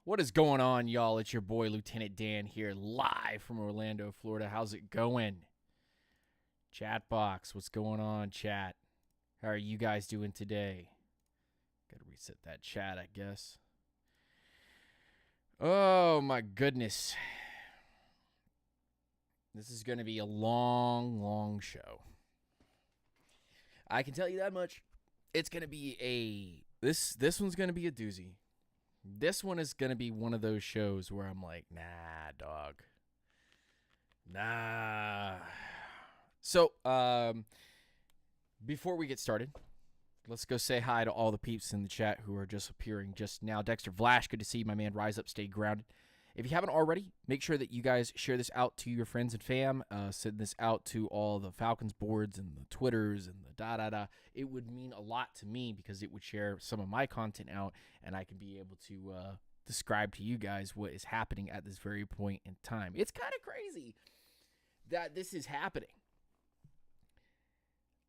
What is going on, y'all? It's your boy, Lieutenant Dan, here live from Orlando, Florida. How's it going? Chat box, what's going on, chat? How are you guys doing today? Gotta reset that chat, I guess. Oh, my goodness. This is going to be a long show. I can tell you that much. It's going to be this one's going to be a doozy. This one is going to be one of those shows where I'm like, nah, dog. Nah. So, before we get started, let's go say hi to all the peeps in the chat who are just appearing just now. Dexter Vlash, good to see you, my man. Rise up, stay grounded. If you haven't already, make sure that you guys share this out to your friends and fam. Send this out to all the Falcons boards and the Twitters and the da-da-da. It would mean a lot to me because it would share some of my content out, and I can be able to describe to you guys what is happening at this very point in time. It's kind of crazy that this is happening.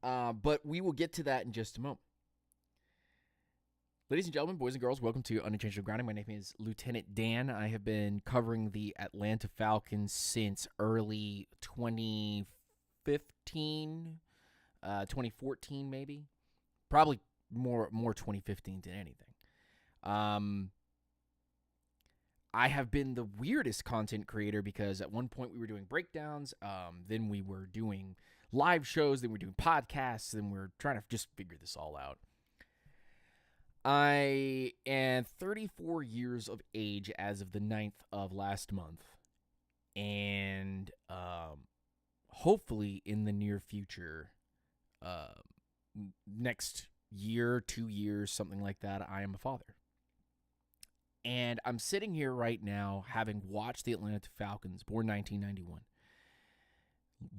But we will get to that in just a moment. Ladies and gentlemen, boys and girls, welcome to Unintentional Grounding. My name is Lieutenant Dan. I have been covering the Atlanta Falcons since early 2015, 2014 maybe. Probably more 2015 than anything. I have been the weirdest content creator because at one point we were doing breakdowns, then we were doing live shows, then we were doing podcasts, then we were trying to just figure this all out. I am 34 years of age as of the 9th of last month, and hopefully in the near future, next year, 2 years, something like that, I am a father. And I'm sitting here right now having watched the Atlanta Falcons, born 1991.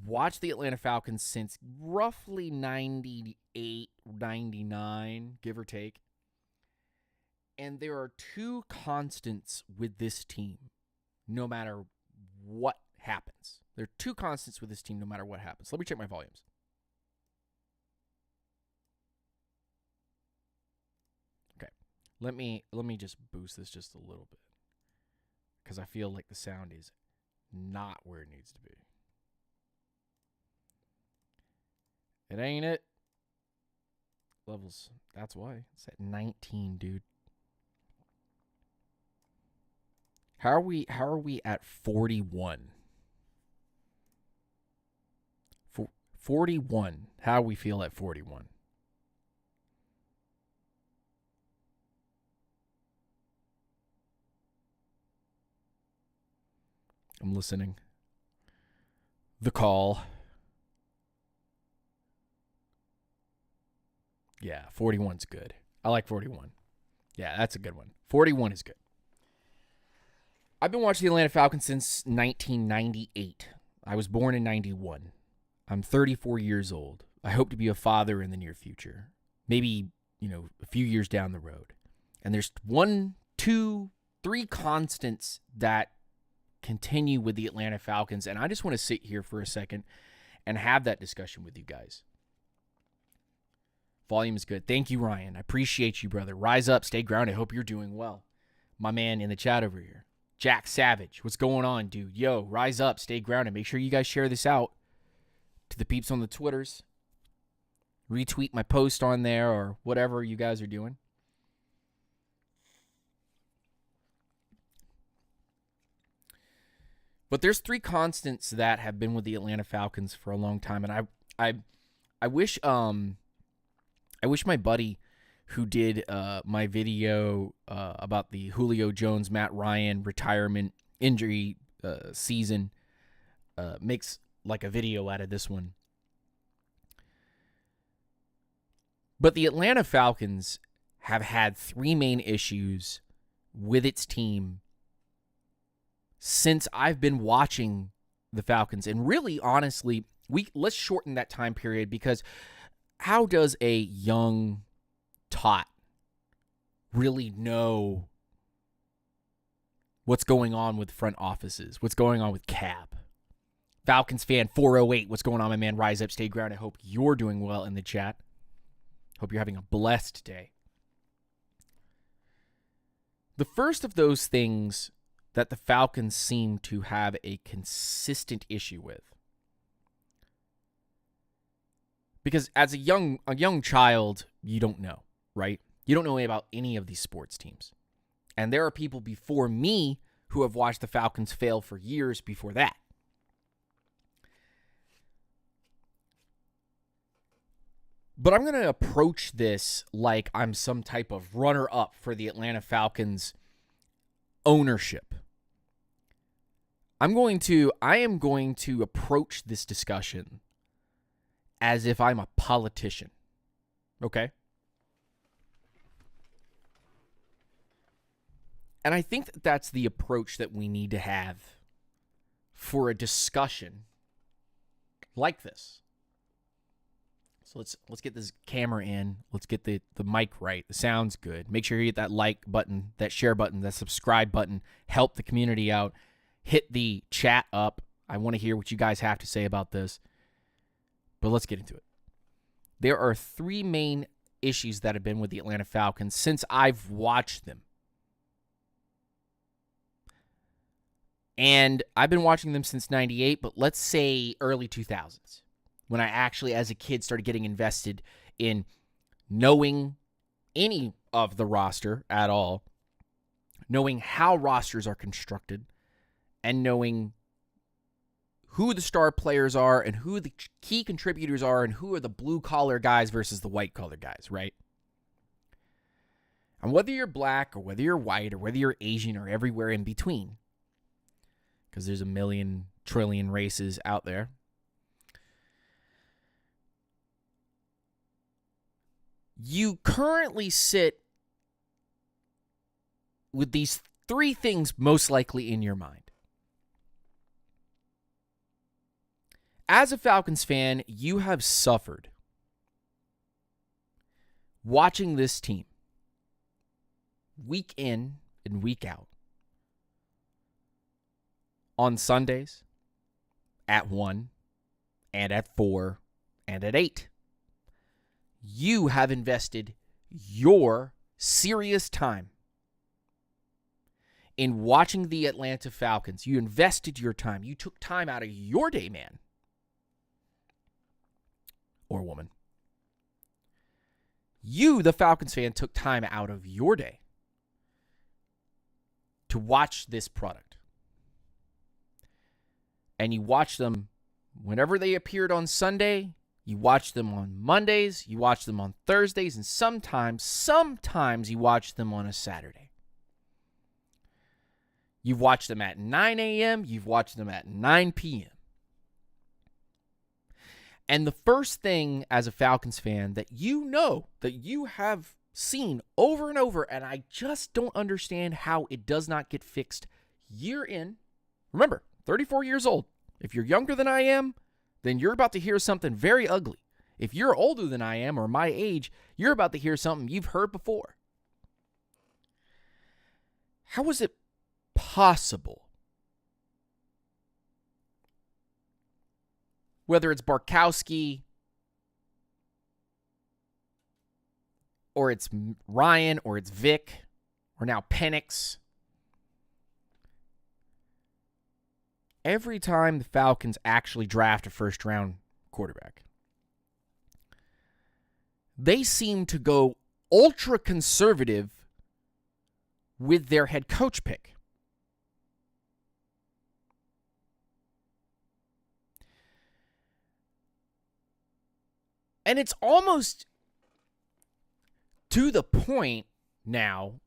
Watched the Atlanta Falcons since roughly 98, 99, give or take. And there are two constants with this team, no matter what happens. There are two constants with this team, no matter what happens. Let me check my volumes. Okay, let me just boost this just a little bit because I feel like the sound is not where it needs to be. It ain't it. Levels. That's why it's at 19, dude. How are we at 41? 41. How we feel at 41? I'm listening. The call. Yeah, 41's good. I like 41. Yeah, that's a good one. 41 is good. I've been watching the Atlanta Falcons since 1998. I was born in 91. I'm 34 years old. I hope to be a father in the near future. Maybe, a few years down the road. And there's 1, 2, 3 constants that continue with the Atlanta Falcons. And I just want to sit here for a second and have that discussion with you guys. Volume is good. Thank you, Ryan. I appreciate you, brother. Rise up, stay grounded. I hope you're doing well. My man in the chat over here. Jack Savage, what's going on, dude? Yo, rise up, stay grounded. Make sure you guys share this out to the peeps on the Twitters. Retweet my post on there or whatever you guys are doing. But there's 3 constants that have been with the Atlanta Falcons for a long time, and I wish my buddy who did my video about the Julio Jones, Matt Ryan retirement injury season makes like a video out of this one. But the Atlanta Falcons have had 3 main issues with its team since I've been watching the Falcons. And really, honestly, let's shorten that time period because how does a young tot really know what's going on with front offices, what's going on with Cap? Falcons fan 408, what's going on, my man? Rise up, stay grounded. I hope you're doing well in the chat. Hope you're having a blessed day. The first of those things that the Falcons seem to have a consistent issue with, because as a young child, you don't know, right? You don't know about any of these sports teams. And there are people before me who have watched the Falcons fail for years before that. But I'm going to approach this like I'm some type of runner-up for the Atlanta Falcons ownership. I am going to approach this discussion as if I'm a politician. Okay? And I think that that's the approach that we need to have for a discussion like this. So let's get this camera in. Let's get the mic right. The sound's good. Make sure you hit that like button, that share button, that subscribe button. Help the community out. Hit the chat up. I want to hear what you guys have to say about this. But let's get into it. There are three main issues that have been with the Atlanta Falcons since I've watched them. And I've been watching them since 98, but let's say early 2000s, when I actually, as a kid, started getting invested in knowing any of the roster at all, knowing how rosters are constructed, and knowing who the star players are and who the key contributors are and who are the blue-collar guys versus the white-collar guys, right? And whether you're black or whether you're white or whether you're Asian or everywhere in between, because there's a million trillion races out there, you currently sit with these three things most likely in your mind. As a Falcons fan, you have suffered watching this team week in and week out on Sundays at 1 and at 4 and at 8. You have invested your serious time in watching the Atlanta Falcons. You invested your time. You took time out of your day, man. Or woman. You, the Falcons fan, took time out of your day to watch this product. And you watched them whenever they appeared on Sunday. You watched them on Mondays. You watched them on Thursdays. And sometimes you watched them on a Saturday. You've watched them at 9 a.m. You've watched them at 9 p.m. And the first thing as a Falcons fan that you know, that you have seen over and over, and I just don't understand how it does not get fixed year in. Remember, 34 years old. If you're younger than I am, then you're about to hear something very ugly. If you're older than I am or my age, you're about to hear something you've heard before. How is it possible, whether it's Barkowski or it's Ryan or it's Vic or now Penix, every time the Falcons actually draft a first-round quarterback, they seem to go ultra-conservative with their head coach pick. And it's almost to the point now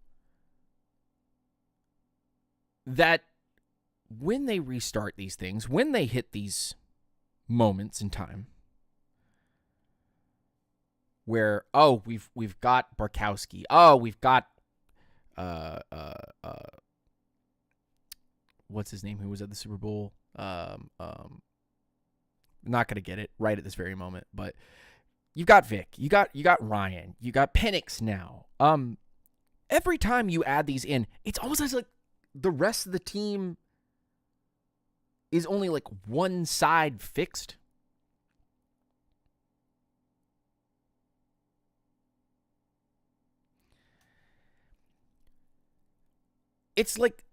that when they restart these things, when they hit these moments in time where, oh, we've got Barkowski, oh, we've got what's his name, who was at the Super Bowl, not gonna get it right at this very moment, but you got Vic, you got Ryan, you got Penix now. Every time you add these in, it's almost as like the rest of the team is only like one side fixed. it's like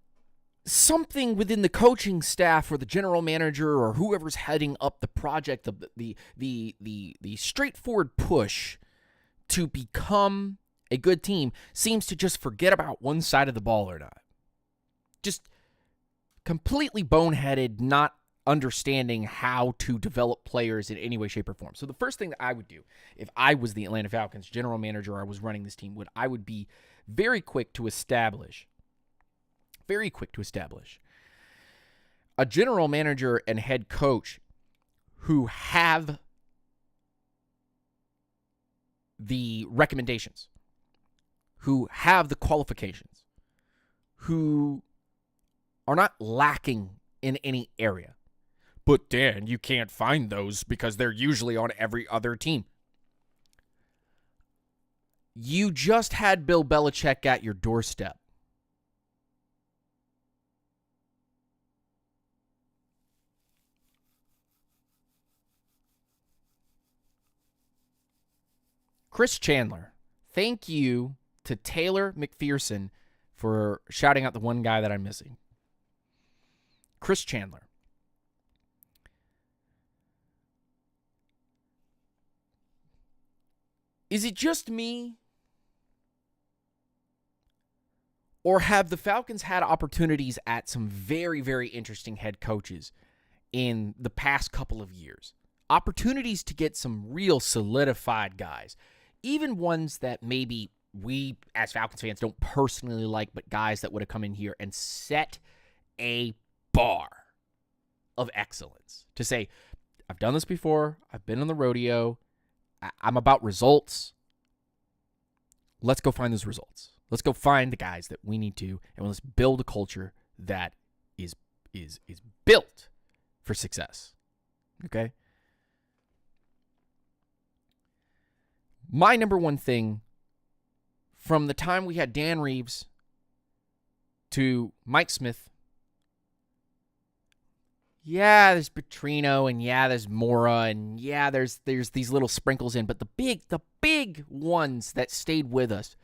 something within the coaching staff or the general manager or whoever's heading up the project, the straightforward push to become a good team seems to just forget about one side of the ball or not. Just completely boneheaded, not understanding how to develop players in any way, shape, or form. So the first thing that I would do if I was the Atlanta Falcons general manager or I was running this team, I would be very quick to establish a general manager and head coach who have the recommendations, who have the qualifications, who are not lacking in any area. But Dan, you can't find those because they're usually on every other team. You just had Bill Belichick at your doorstep. Chris Chandler, thank you to Taylor McPherson for shouting out the one guy that I'm missing. Chris Chandler. Is it just me? Or have the Falcons had opportunities at some very, very interesting head coaches in the past couple of years? Opportunities to get some real solidified guys. Even ones that maybe we as Falcons fans don't personally like, but guys that would have come in here and set a bar of excellence. To say, I've done this before. I've been on the rodeo. I'm about results. Let's go find those results. Let's go find the guys that we need to, and let's build a culture that is built for success. Okay? My number one thing from the time we had Dan Reeves to Mike Smith, yeah, there's Petrino, and yeah, there's Mora, and yeah, there's these little sprinkles in, but the big ones that stayed with us.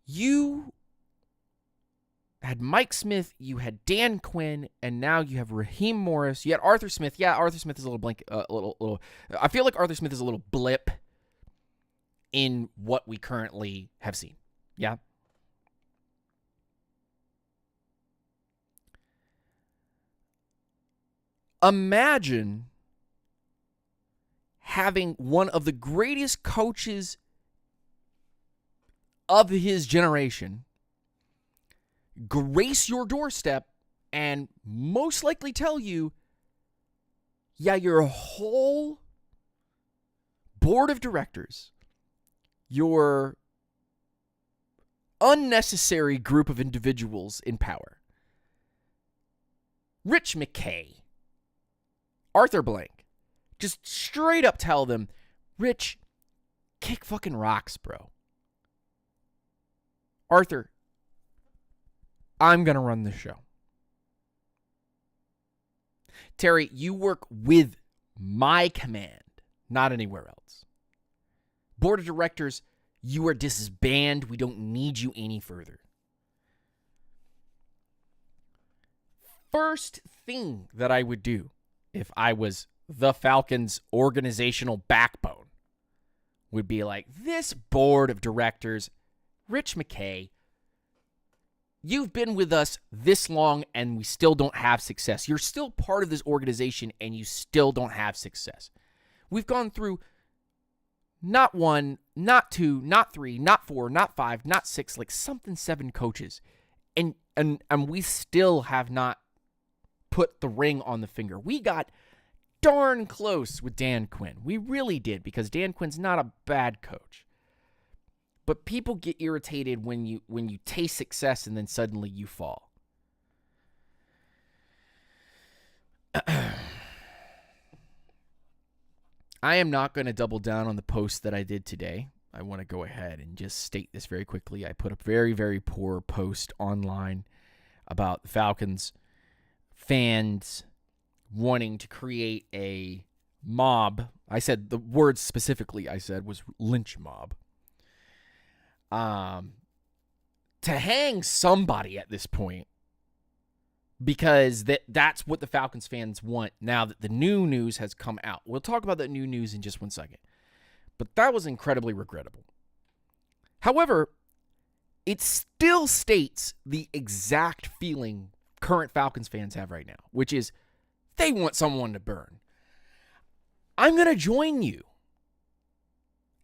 You had Mike Smith, you had Dan Quinn, and now you have Raheem Morris. You had Arthur Smith. Yeah, Arthur Smith is a little blank. Little. I feel like Arthur Smith is a little blip in what we currently have seen. Yeah. Imagine having one of the greatest coaches of his generation grace your doorstep and most likely tell you, yeah, your whole board of directors, your unnecessary group of individuals in power, Rich McKay, Arthur Blank, just straight up tell them, Rich, kick fucking rocks, bro. Arthur, I'm going to run the show. Terry, you work with my command, not anywhere else. Board of directors, you are disbanded. We don't need you any further. First thing that I would do if I was the Falcons' organizational backbone would be like, this board of directors, Rich McKay, you've been with us this long and we still don't have success. You're still part of this organization and you still don't have success. We've gone through not one, not two, not three, not four, not five, not six, like something 7 coaches. And we still have not put the ring on the finger. We got darn close with Dan Quinn. We really did, because Dan Quinn's not a bad coach. But people get irritated when you taste success and then suddenly you fall. I am not going to double down on the post that I did today. I want to go ahead and just state this very quickly. I put a very, very poor post online about the Falcons fans wanting to create a mob. I said the word specifically I said was lynch mob. to hang somebody at this point, because that's what the Falcons fans want now that the new news has come out. We'll talk about that new news in just one second. But that was incredibly regrettable. However, it still states the exact feeling current Falcons fans have right now, which is they want someone to burn. I'm going to join you.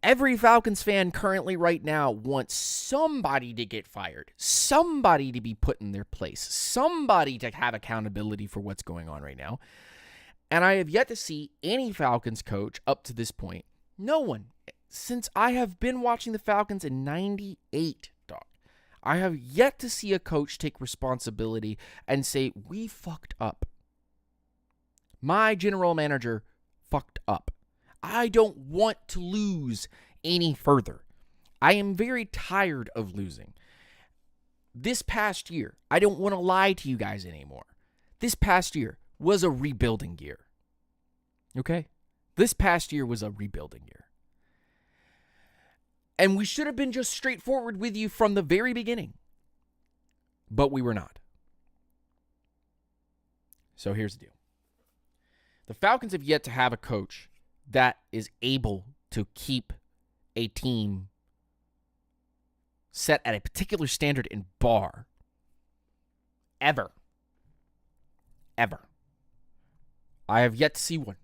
Every Falcons fan currently right now wants somebody to get fired, somebody to be put in their place, somebody to have accountability for what's going on right now. And I have yet to see any Falcons coach up to this point. No one. Since I have been watching the Falcons in 98, dog, I have yet to see a coach take responsibility and say, we fucked up. My general manager fucked up. I don't want to lose any further. I am very tired of losing. This past year, I don't want to lie to you guys anymore. This past year was a rebuilding year. Okay? This past year was a rebuilding year. And we should have been just straightforward with you from the very beginning. But we were not. So here's the deal. The Falcons have yet to have a coach that is able to keep a team set at a particular standard and bar. Ever. I have yet to see one.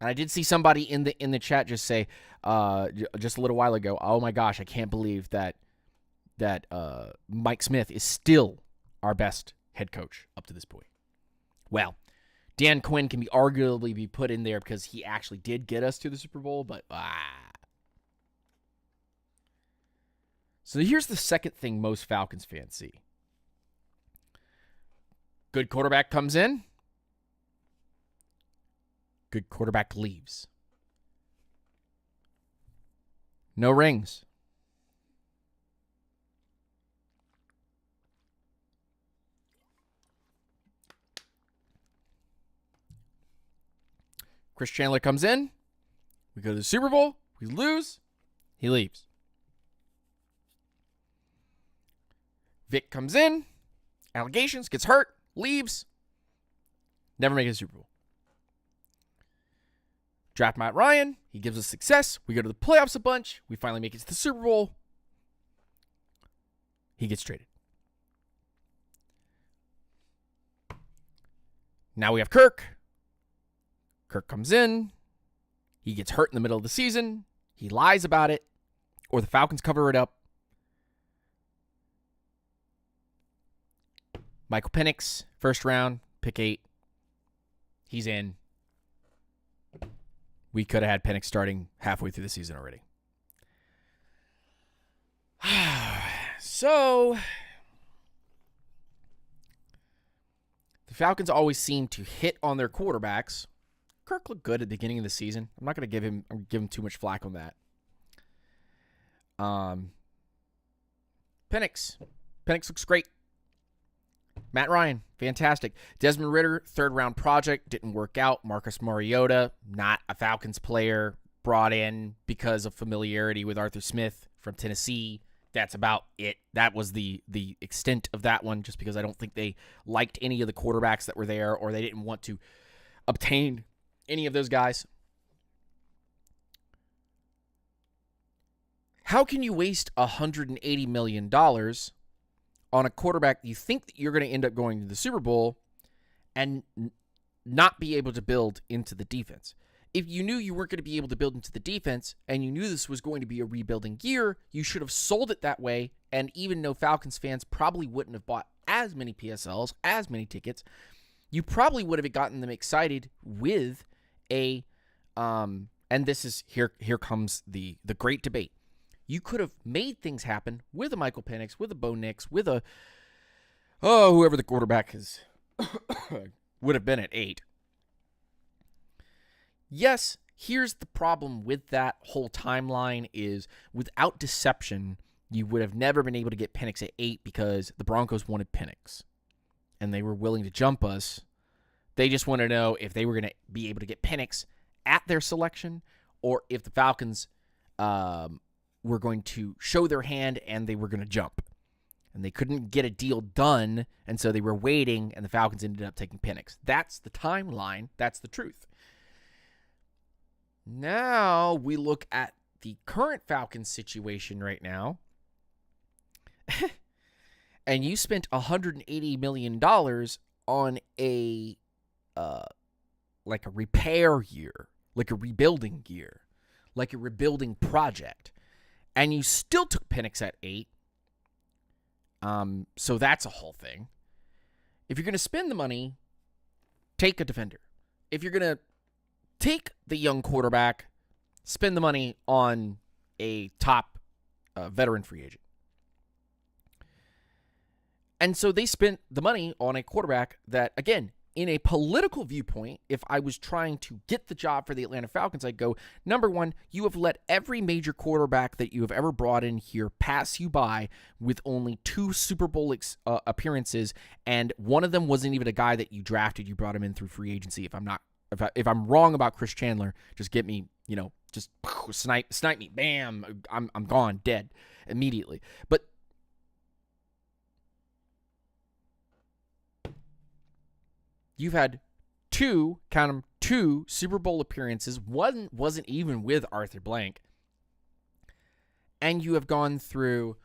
And I did see somebody in the chat just say just a little while ago, oh my gosh, I can't believe that Mike Smith is still our best head coach up to this point. Well, Dan Quinn can arguably be put in there because he actually did get us to the Super Bowl, but So here's the second thing most Falcons fans see. Good quarterback comes in. Good quarterback leaves. No rings. Chris Chandler comes in. We go to the Super Bowl. We lose. He leaves. Vic comes in. Allegations. Gets hurt. Leaves. Never makes a Super Bowl. Draft Matt Ryan. He gives us success. We go to the playoffs a bunch. We finally make it to the Super Bowl. He gets traded. Now we have Kirk. Kirk comes in. He gets hurt in the middle of the season. He lies about it. Or the Falcons cover it up. Michael Penix, first round, pick 8. He's in. We could have had Penix starting halfway through the season already. So, the Falcons always seem to hit on their quarterbacks. Kirk looked good at the beginning of the season. I'm not going to give him too much flack on that. Penix looks great. Matt Ryan, fantastic. Desmond Ridder, third-round project, didn't work out. Marcus Mariota, not a Falcons player, brought in because of familiarity with Arthur Smith from Tennessee. That's about it. That was the extent of that one, just because I don't think they liked any of the quarterbacks that were there, or they didn't want to obtain any of those guys. How can you waste $180 million on a quarterback you think that you're going to end up going to the Super Bowl and not be able to build into the defense? If you knew you weren't going to be able to build into the defense and you knew this was going to be a rebuilding year, you should have sold it that way. And even though Falcons fans probably wouldn't have bought as many PSLs, as many tickets, you probably would have gotten them excited with a, and this is, here comes the great debate. You could have made things happen with a Michael Penix, with a Bo Nix, with a, whoever the quarterback is, would have been at 8. Yes, here's the problem with that whole timeline is without deception, you would have never been able to get Penix at 8 because the Broncos wanted Penix. And they were willing to jump us. They just want to know if they were going to be able to get Penix at their selection or if the Falcons were going to show their hand and they were going to jump. And they couldn't get a deal done, and so they were waiting, and the Falcons ended up taking Penix. That's the timeline. That's the truth. Now we look at the current Falcons situation right now, and you spent $180 million on a repair year, like a rebuilding year, like a rebuilding project, and you still took Penix at 8. So that's a whole thing. If you're going to spend the money, take a defender. If you're going to take the young quarterback, spend the money on a top veteran free agent. And so they spent the money on a quarterback that, again, in a political viewpoint, if I was trying to get the job for the Atlanta Falcons, I'd go, number one, you have let every major quarterback that you have ever brought in here pass you by with only 2 Super Bowl appearances, and one of them wasn't even a guy that you drafted. You brought him in through free agency. If I'm wrong about Chris Chandler, just get me, just snipe me, bam, I'm gone, dead immediately. But you've had 2 Super Bowl appearances. One wasn't even with Arthur Blank. And you have gone through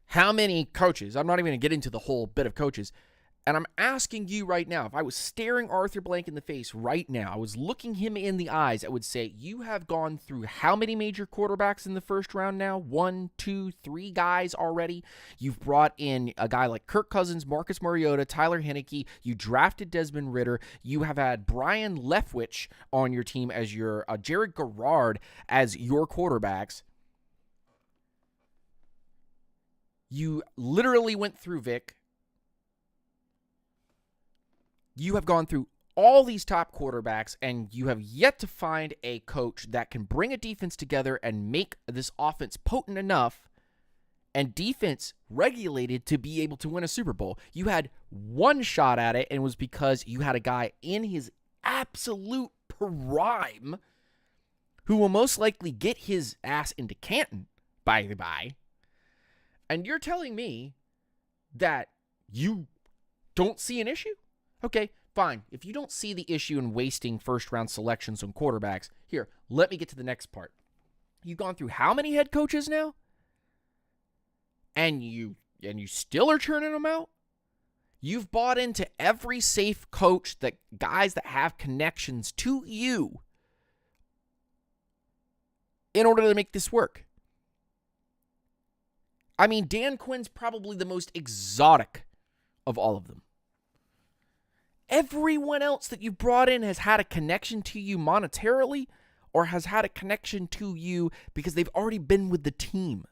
how many coaches? I'm not even going to get into the whole bit of coaches. And I'm asking you right now, if I was staring Arthur Blank in the face right now, I was looking him in the eyes, I would say, you have gone through how many major quarterbacks in the first round now? 1, 2, 3 guys already. You've brought in a guy like Kirk Cousins, Marcus Mariota, Tyler Heineke. You drafted Desmond Ridder. You have had Brian Leftwich on your team as your Jared Garrard as your quarterbacks. You literally went through Vic. You have gone through all these top quarterbacks, and you have yet to find a coach that can bring a defense together and make this offense potent enough and defense regulated to be able to win a Super Bowl. You had one shot at it, and it was because you had a guy in his absolute prime who will most likely get his ass into Canton, by the by. And you're telling me that you don't see an issue? Okay, fine. If you don't see the issue in wasting first-round selections on quarterbacks, here, let me get to the next part. You've gone through how many head coaches now? And you still are churning them out? You've bought into every safe coach, that guys that have connections to you in order to make this work. I mean, Dan Quinn's probably the most exotic of all of them. Everyone else that you brought in has had a connection to you monetarily or has had a connection to you because they've already been with the team.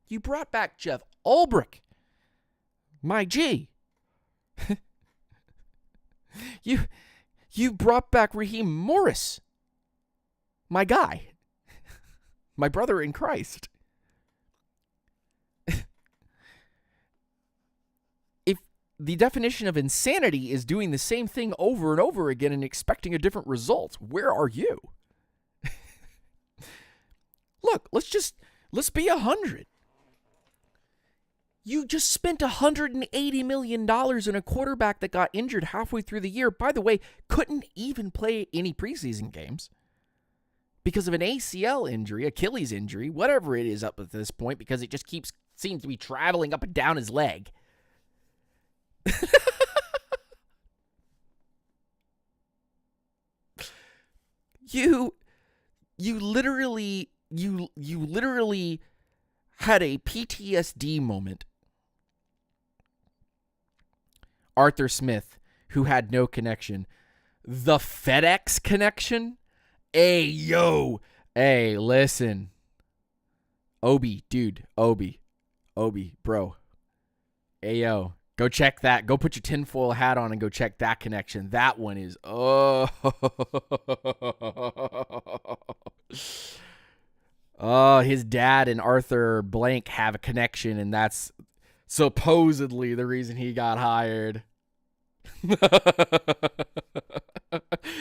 You brought back Jeff Ulbrich. My G. You brought back Raheem Morris. My guy. My brother in Christ. The definition of insanity is doing the same thing over and over again and expecting a different result. Where are you? Look, let's be 100. You just spent $180 million on a quarterback that got injured halfway through the year. By the way, couldn't even play any preseason games because of an ACL injury, Achilles injury, whatever it is up at this point, because it just seems to be traveling up and down his leg. You literally had a PTSD moment. Arthur Smith, who had no connection. The FedEx connection? Hey, listen. Obi, bro. Hey, yo. Go check that. Go put your tinfoil hat on and go check that connection. That one is, his dad and Arthur Blank have a connection, and that's supposedly the reason he got hired.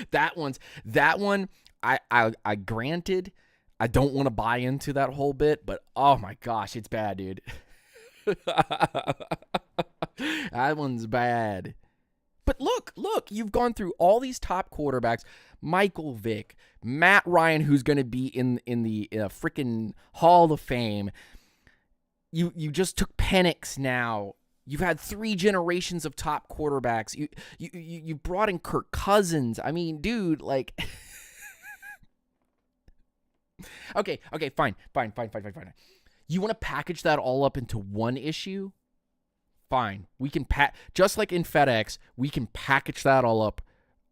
That one, I granted, I don't want to buy into that whole bit, but oh my gosh, it's bad, dude. That one's bad. But look, you've gone through all these top quarterbacks, Michael Vick, Matt Ryan, who's going to be in the freaking Hall of Fame. You just took Penix now. You've had 3 generations of top quarterbacks. You brought in Kirk Cousins. I mean, dude, like Okay, fine. You want to package that all up into one issue? Fine. We can just like in FedEx, we can package that all up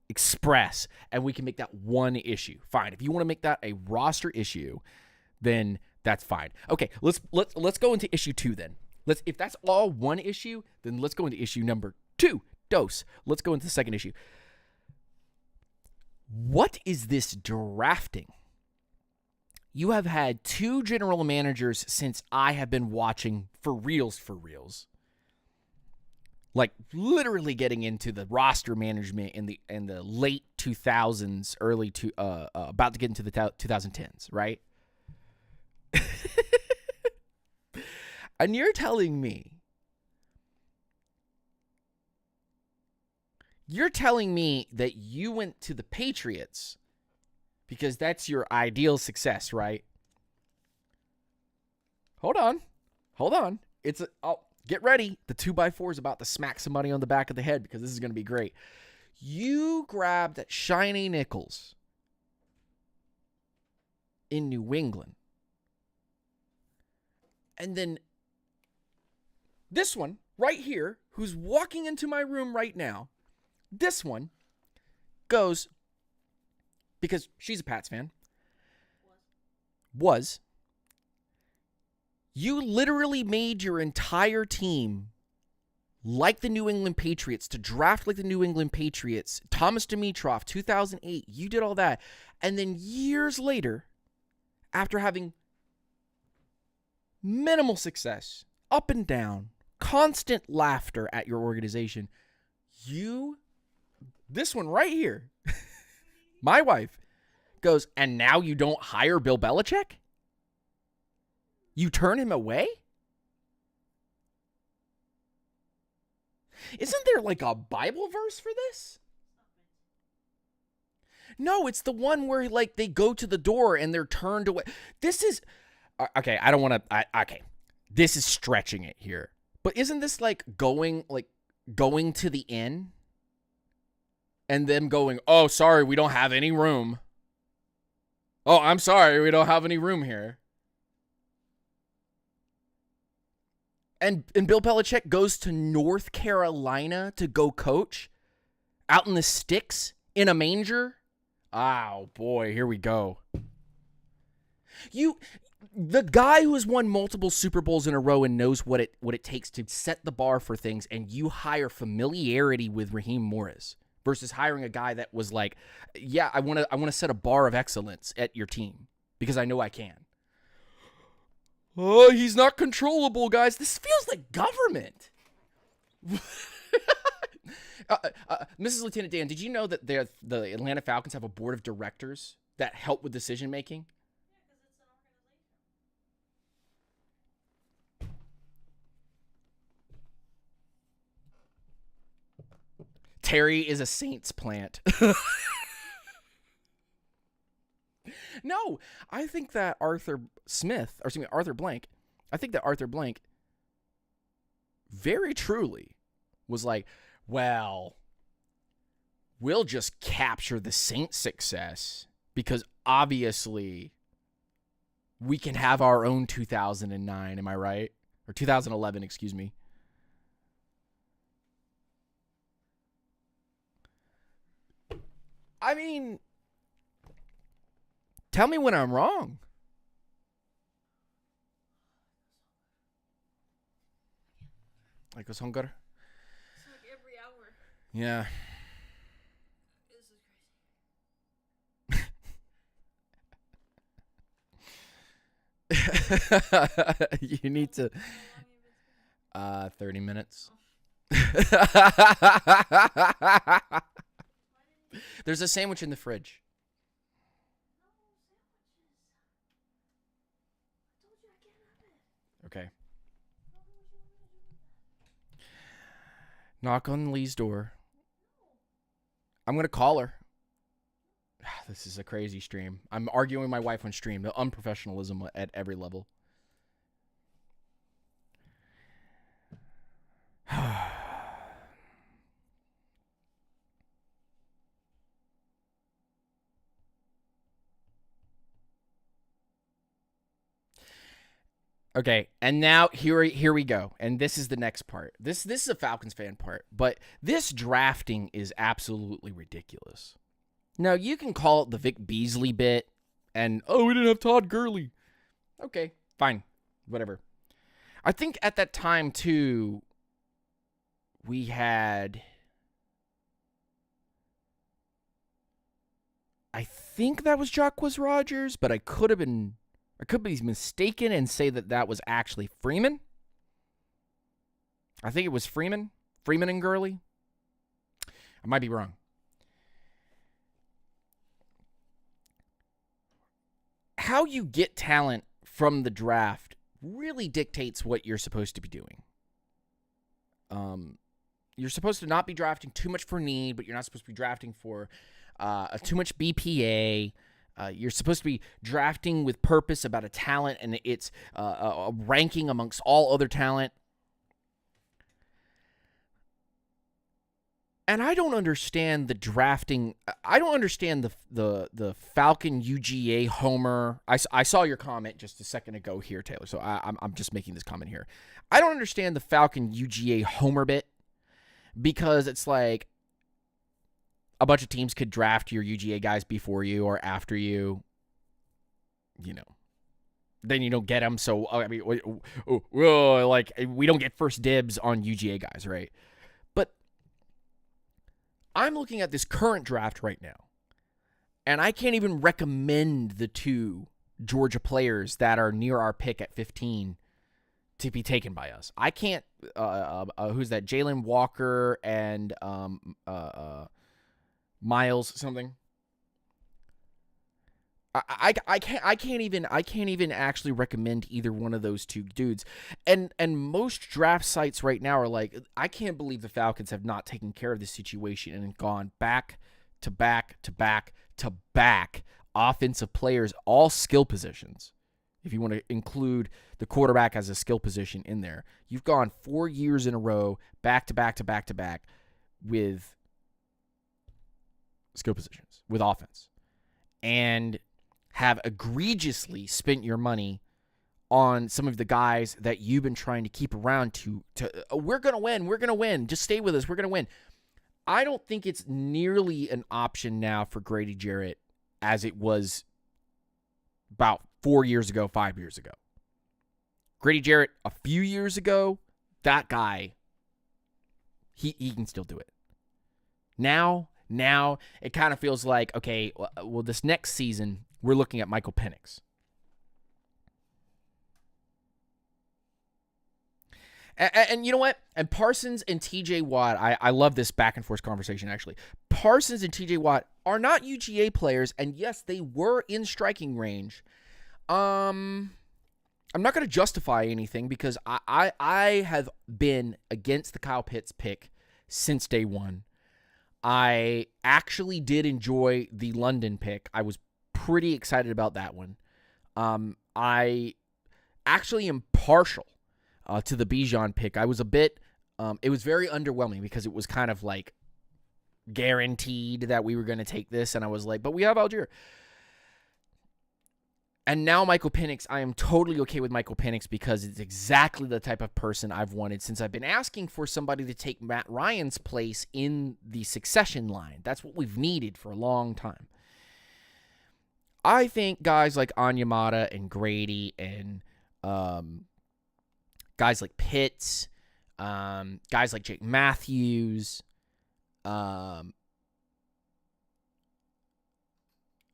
express and we can make that one issue. Fine. If you want to make that a roster issue, then that's fine. Okay, let's go into issue 2 then. If that's all one issue, then let's go into issue number 2. Dose. Let's go into the second issue. What is this drafting? You have had 2 general managers since I have been watching for reals. Like literally getting into the roster management in the late 2000s, about to get into the 2010s, right? And you're telling me that you went to the Patriots because that's your ideal success, right? Hold on. Get ready. The 2x4 is about to smack somebody on the back of the head because this is going to be great. You grabbed shiny nickels in New England. And then this one right here, who's walking into my room right now, this one goes, because she's a Pats fan, you literally made your entire team like the New England Patriots, to draft like the New England Patriots. Thomas Dimitroff, 2008, you did all that. And then years later, after having minimal success, up and down, constant laughter at your organization, this one right here, my wife, goes, and now you don't hire Bill Belichick? You turn him away? Isn't there like a Bible verse for this? No, it's the one where like they go to the door and they're turned away. This is okay. I don't want to. Okay, this is stretching it here. But isn't this like going to the inn and them going, "Oh, sorry, we don't have any room. Oh, I'm sorry, we don't have any room here." And Bill Belichick goes to North Carolina to go coach out in the sticks in a manger. Oh, boy, here we go. The guy who has won multiple Super Bowls in a row and knows what it takes to set the bar for things, and you hire familiarity with Raheem Morris versus hiring a guy that was like, yeah, I want to set a bar of excellence at your team because I know I can. Oh, he's not controllable, guys. This feels like government. Mrs. Lieutenant Dan, did you know that the Atlanta Falcons have a board of directors that help with decision making? Terry is a Saints plant. No, I think that Arthur Blank, very truly was like, well, we'll just capture the Saints' success because obviously we can have our own 2009, am I right? Or 2011, excuse me. I mean, tell me when I'm wrong. Like was hunger? It's like every hour. Yeah. This is crazy. You need to 30 minutes. There's a sandwich in the fridge. Okay. Knock on Lee's door. I'm going to call her. This is a crazy stream. I'm arguing with my wife on stream. The unprofessionalism at every level. Okay, and now here we go. And this is the next part. This is a Falcons fan part, but this drafting is absolutely ridiculous. Now, you can call it the Vic Beasley bit and we didn't have Todd Gurley. Okay, fine. Whatever. I think at that time too we had I think that was Jacquizz Rodgers, but I could be mistaken and say that was actually Freeman. I think it was Freeman and Gurley. I might be wrong. How you get talent from the draft really dictates what you're supposed to be doing. You're supposed to not be drafting too much for need, but you're not supposed to be drafting for too much BPA. You're supposed to be drafting with purpose about a talent, and it's a ranking amongst all other talent. And I don't understand the drafting. I don't understand the Falcon UGA homer. I saw your comment just a second ago here, Taylor. So I'm just making this comment here. I don't understand the Falcon UGA homer bit, because it's like a bunch of teams could draft your UGA guys before you or after you. You know, then you don't get them. So I mean, like we don't get first dibs on UGA guys, right? But I'm looking at this current draft right now, and I can't even recommend the two Georgia players that are near our pick at 15 to be taken by us. I can't. Who's that? Jalen Walker and Miles something. I can't even actually recommend either one of those two dudes. And most draft sites right now are like, I can't believe the Falcons have not taken care of this situation and gone back to back to back to back offensive players, all skill positions. If you want to include the quarterback as a skill position in there, you've gone 4 years in a row, back to back to back to back with skill positions, with offense, and have egregiously spent your money on some of the guys that you've been trying to keep around to we're going to win. Just stay with us. We're going to win. I don't think it's nearly an option now for Grady Jarrett as it was about 4 years ago, 5 years ago. Grady Jarrett, a few years ago, that guy, he can still do it. Now it kind of feels like, okay, well, this next season, we're looking at Michael Penix. And you know what? And Parsons and TJ Watt, I love this back and forth conversation, actually. Parsons and TJ Watt are not UGA players, and yes, they were in striking range. I'm not going to justify anything because I have been against the Kyle Pitts pick since day one. I actually did enjoy the London pick. I was pretty excited about that one. I actually am partial to the Bijan pick. I was a bit, it was very underwhelming because it was kind of like guaranteed that we were going to take this. And I was like, but we have Algier. And now Michael Penix, I am totally okay with Michael Penix because it's exactly the type of person I've wanted since I've been asking for somebody to take Matt Ryan's place in the succession line. That's what we've needed for a long time. I think guys like Onyemata and Grady and guys like Pitts, guys like Jake Matthews,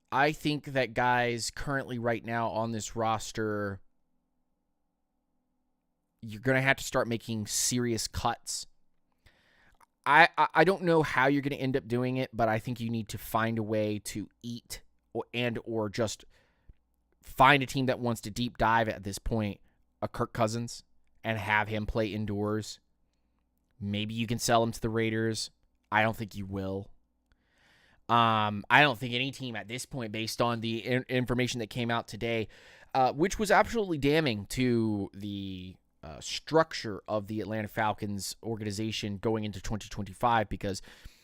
I think that guys currently right now on this roster, you're going to have to start making serious cuts. I don't know how you're going to end up doing it, but I think you need to find a way to eat or just find a team that wants to deep dive at this point a Kirk Cousins and have him play indoors. Maybe you can sell him to the Raiders. I don't think you will. I don't think any team at this point, based on the information that came out today, which was absolutely damning to the structure of the Atlanta Falcons organization going into 2025, because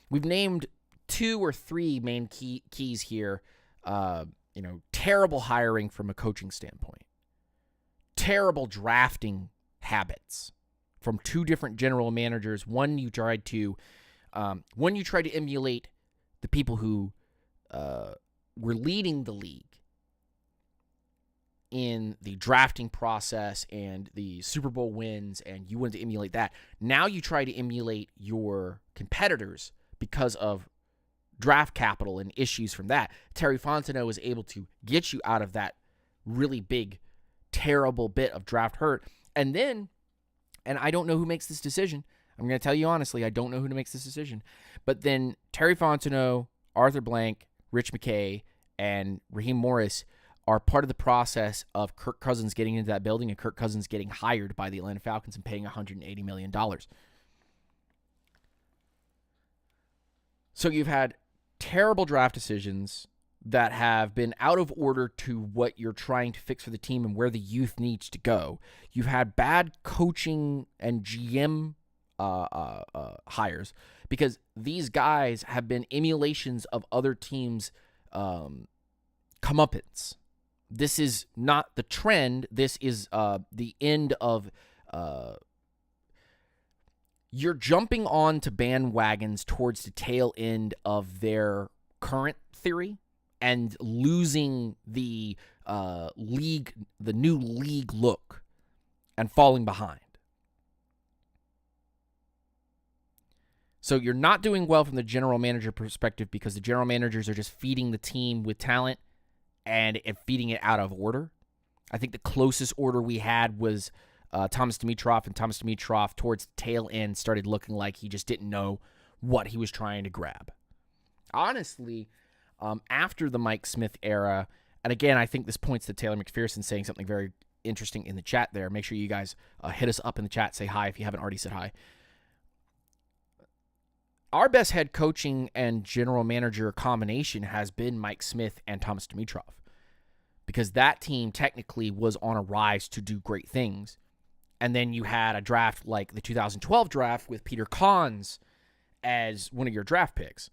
we've named 2 or 3 main keys here. Terrible hiring from a coaching standpoint. Terrible drafting habits from 2 different general managers. One you tried to emulate the people who were leading the league in the drafting process and the Super Bowl wins, and you wanted to emulate that. Now you try to emulate your competitors because of draft capital and issues from that. Terry Fontenot was able to get you out of that really big, terrible bit of draft hurt. And I don't know who makes this decision. I'm going to tell you honestly, I don't know who makes this decision. But then Terry Fontenot, Arthur Blank, Rich McKay, and Raheem Morris are part of the process of Kirk Cousins getting into that building and Kirk Cousins getting hired by the Atlanta Falcons and paying $180 million. So you've had terrible draft decisions that have been out of order to what you're trying to fix for the team and where the youth needs to go. You've had bad coaching and GM hires, because these guys have been emulations of other teams' comeuppance. This is not the trend. This is the end of... You're jumping on to bandwagons towards the tail end of their current theory and losing the new league look and falling behind. So you're not doing well from the general manager perspective, because the general managers are just feeding the team with talent and feeding it out of order. I think the closest order we had was Thomas Dimitroff, and Thomas Dimitroff towards the tail end started looking like he just didn't know what he was trying to grab. Honestly, after the Mike Smith era, and again, I think this points to Taylor McPherson saying something very interesting in the chat there. Make sure you guys hit us up in the chat, say hi if you haven't already said hi. Our best head coaching and general manager combination has been Mike Smith and Thomas Dimitroff, because that team technically was on a rise to do great things. And then you had a draft like the 2012 draft with Peter Kahns as one of your draft picks.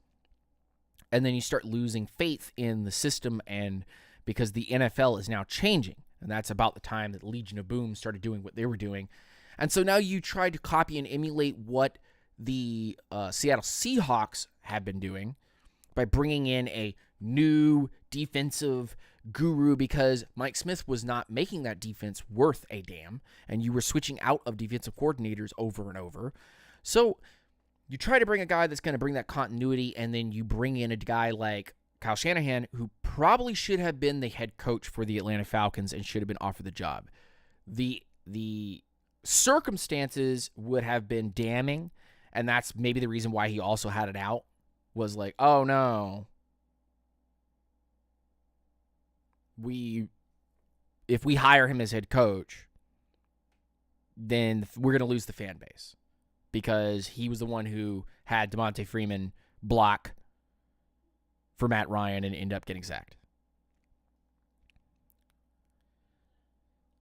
And then you start losing faith in the system, and because the NFL is now changing. And that's about the time that Legion of Boom started doing what they were doing. And so now you try to copy and emulate what the Seattle Seahawks have been doing by bringing in a new defensive guru, because Mike Smith was not making that defense worth a damn, and you were switching out of defensive coordinators over and over. So you try to bring a guy that's going to bring that continuity, and then you bring in a guy like Kyle Shanahan, who probably should have been the head coach for the Atlanta Falcons and should have been offered the job. The circumstances would have been damning, and that's maybe the reason why he also had it out, was like, oh no, if we hire him as head coach, then we're going to lose the fan base, because he was the one who had Devontae Freeman block for Matt Ryan and end up getting sacked.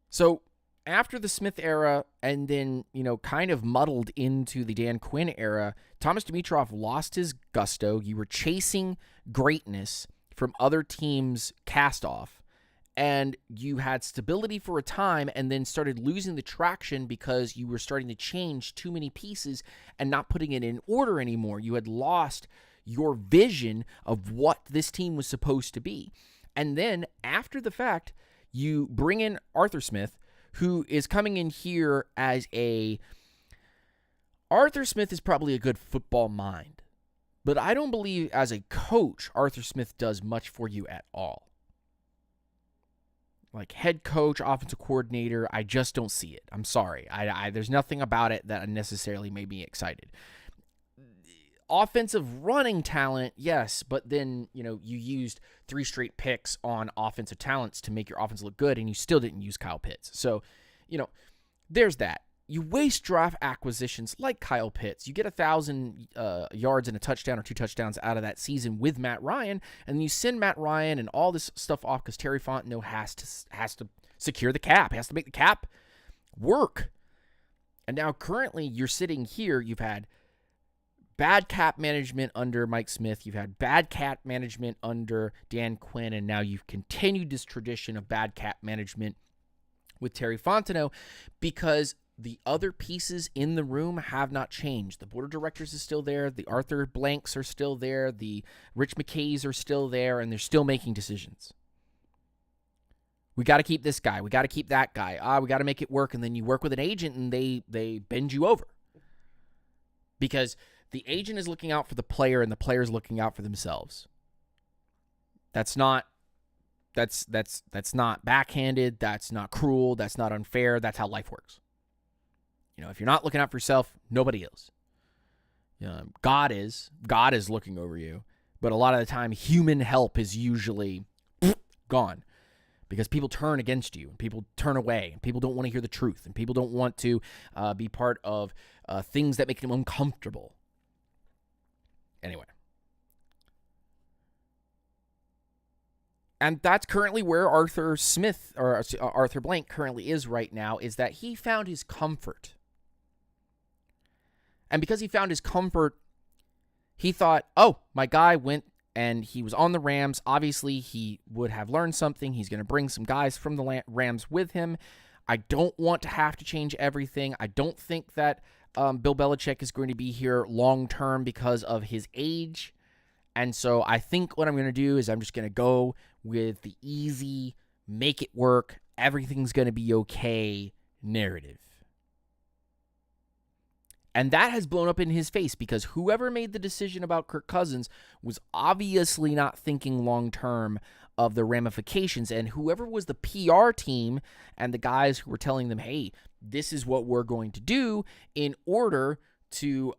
So after the Smith era, and then, kind of muddled into the Dan Quinn era, Thomas Dimitroff lost his gusto. You were chasing greatness from other teams' cast-off, and you had stability for a time, and then started losing the traction because you were starting to change too many pieces and not putting it in order anymore. You had lost your vision of what this team was supposed to be. And then after the fact, you bring in Arthur Smith, who is coming in here as Arthur Smith is probably a good football mind, but I don't believe as a coach Arthur Smith does much for you at all. Like head coach, offensive coordinator, I just don't see it. I'm sorry. There's nothing about it that necessarily made me excited. Offensive running talent, yes, but then, you used 3 straight picks on offensive talents to make your offense look good, and you still didn't use Kyle Pitts. So there's that. You waste draft acquisitions like Kyle Pitts. You get 1,000 yards and a touchdown or 2 touchdowns out of that season with Matt Ryan, and then you send Matt Ryan and all this stuff off because Terry Fontenot has to secure the cap, has to make the cap work. And now currently you're sitting here, you've had bad cap management under Mike Smith, you've had bad cap management under Dan Quinn, and now you've continued this tradition of bad cap management with Terry Fontenot because the other pieces in the room have not changed. The board of directors is still there. The Arthur Blanks are still there. The Rich McKays are still there, and they're still making decisions. We got to keep this guy. We got to keep that guy. We got to make it work. And then you work with an agent, and they bend you over because the agent is looking out for the player, and the player is looking out for themselves. That's not backhanded. That's not cruel. That's not unfair. That's how life works. If you're not looking out for yourself, nobody is. God is looking over you, but a lot of the time, human help is usually gone because people turn against you, and people turn away, and people don't want to hear the truth, and people don't want to be part of things that make them uncomfortable. Anyway. And that's currently where Arthur Blank currently is right now, is that he found his comfort. And because he found his comfort, he thought, my guy went and he was on the Rams. Obviously, he would have learned something. He's going to bring some guys from the Rams with him. I don't want to have to change everything. I don't think that Bill Belichick is going to be here long-term because of his age. And so I think what I'm going to do is I'm just going to go with the easy, make it work, everything's going to be okay narrative. And that has blown up in his face because whoever made the decision about Kirk Cousins was obviously not thinking long-term of the ramifications. And whoever was the PR team and the guys who were telling them, hey, this is what we're going to do in order to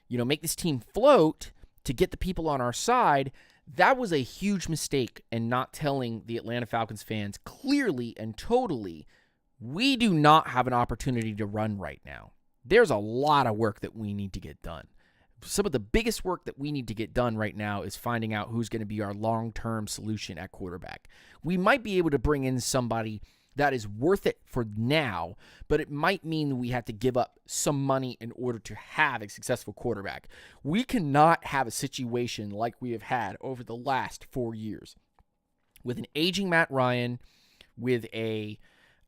make this team float to get the people on our side, that was a huge mistake in not telling the Atlanta Falcons fans clearly and totally, we do not have an opportunity to run right now. There's a lot of work that we need to get done. Some of the biggest work that we need to get done right now is finding out who's going to be our long-term solution at quarterback. We might be able to bring in somebody that is worth it for now, but it might mean we have to give up some money in order to have a successful quarterback. We cannot have a situation like we have had over the last 4 years with an aging Matt Ryan, with a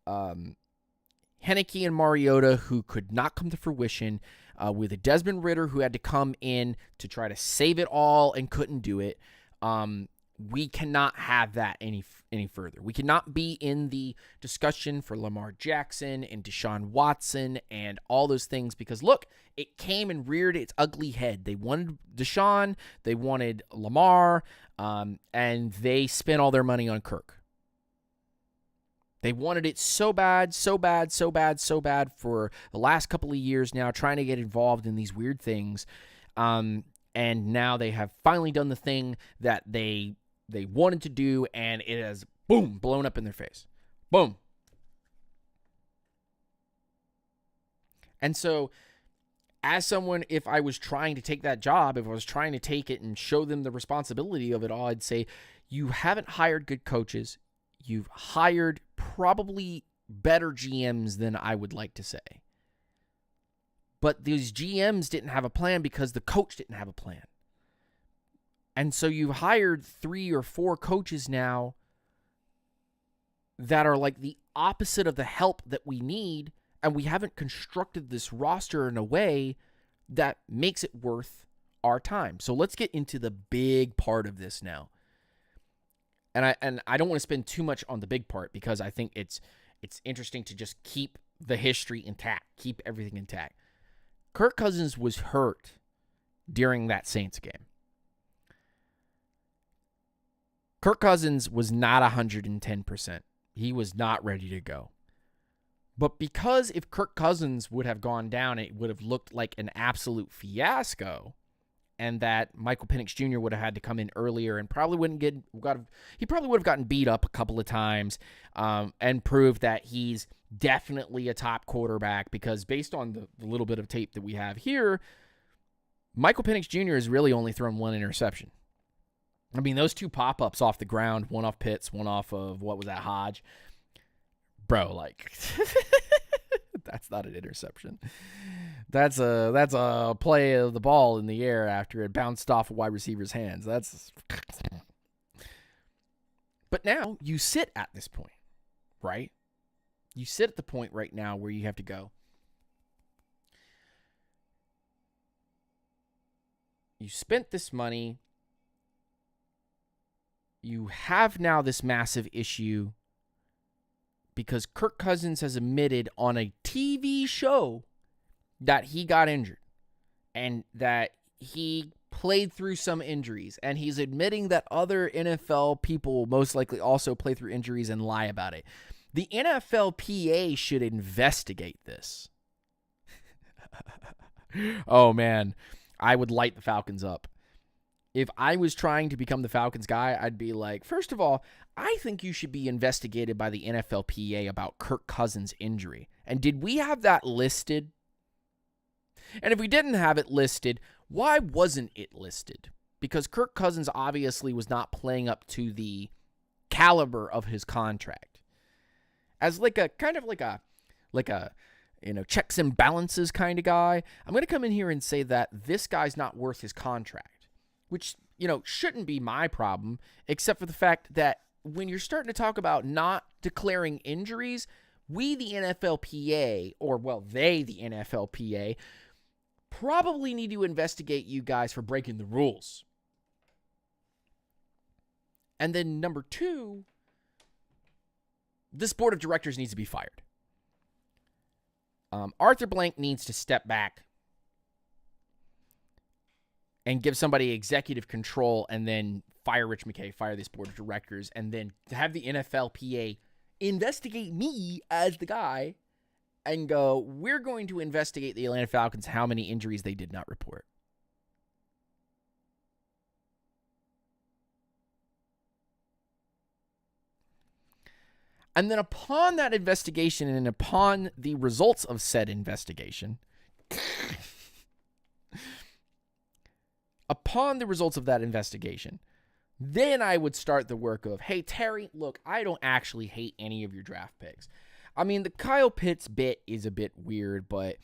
Henneke and Mariota who could not come to fruition, with a Desmond Ridder who had to come in to try to save it all and couldn't do it. We cannot have that any further. We cannot be in the discussion for Lamar Jackson and Deshaun Watson and all those things because, look, it came and reared its ugly head. They wanted Deshaun, they wanted Lamar, and they spent all their money on Kirk. They wanted it so bad for the last couple of years now, trying to get involved in these weird things. And now they have finally done the thing that they wanted to do, and it has, boom, blown up in their face. Boom. And so, as someone, if I was trying to take that job, if I was trying to take it and show them the responsibility of it all, I'd say, you haven't hired good coaches. You've hired probably better GMs than I would like to say. But these GMs didn't have a plan because the coach didn't have a plan. And so you've hired 3 or 4 coaches now that are like the opposite of the help that we need, and we haven't constructed this roster in a way that makes it worth our time. So let's get into the big part of this now. And I don't want to spend too much on the big part because I think it's interesting to just keep the history intact, keep everything intact. Kirk Cousins was hurt during that Saints game. Kirk Cousins was not 110%. He was not ready to go. But because if Kirk Cousins would have gone down, it would have looked like an absolute fiasco, and that Michael Penix Jr. would have had to come in earlier and probably he probably would have gotten beat up a couple of times and proved that he's definitely a top quarterback, because based on the little bit of tape that we have here, Michael Penix Jr. has really only thrown one interception. I mean, those two pop-ups off the ground, one off Pitts, one off of, what was that, Hodge? Bro, like, that's not an interception. That's a play of the ball in the air after it bounced off a wide receiver's hands. But now you sit at this point, right? You sit at the point right now where you have to go, you spent this money. You have now this massive issue because Kirk Cousins has admitted on a TV show that he got injured and that he played through some injuries. And he's admitting that other NFL people will most likely also play through injuries and lie about it. The NFLPA should investigate this. Oh, man. I would light the Falcons up. If I was trying to become the Falcons guy, I'd be like, first of all, I think you should be investigated by the NFLPA about Kirk Cousins' injury. And did we have that listed? And if we didn't have it listed, why wasn't it listed? Because Kirk Cousins obviously was not playing up to the caliber of his contract. As like a kind of like a checks and balances kind of guy, I'm going to come in here and say that this guy's not worth his contract. Which, shouldn't be my problem, except for the fact that when you're starting to talk about not declaring injuries, we, the NFLPA, the NFLPA, probably need to investigate you guys for breaking the rules. And then number 2, this board of directors needs to be fired. Arthur Blank needs to step back and give somebody executive control, and then fire Rich McKay, fire this board of directors, and then have the NFLPA investigate me as the guy and go, we're going to investigate the Atlanta Falcons, how many injuries they did not report. And then upon that investigation and upon the results of said investigation, then I would start the work of, hey, Terry, look, I don't actually hate any of your draft picks. I mean, the Kyle Pitts bit is a bit weird, but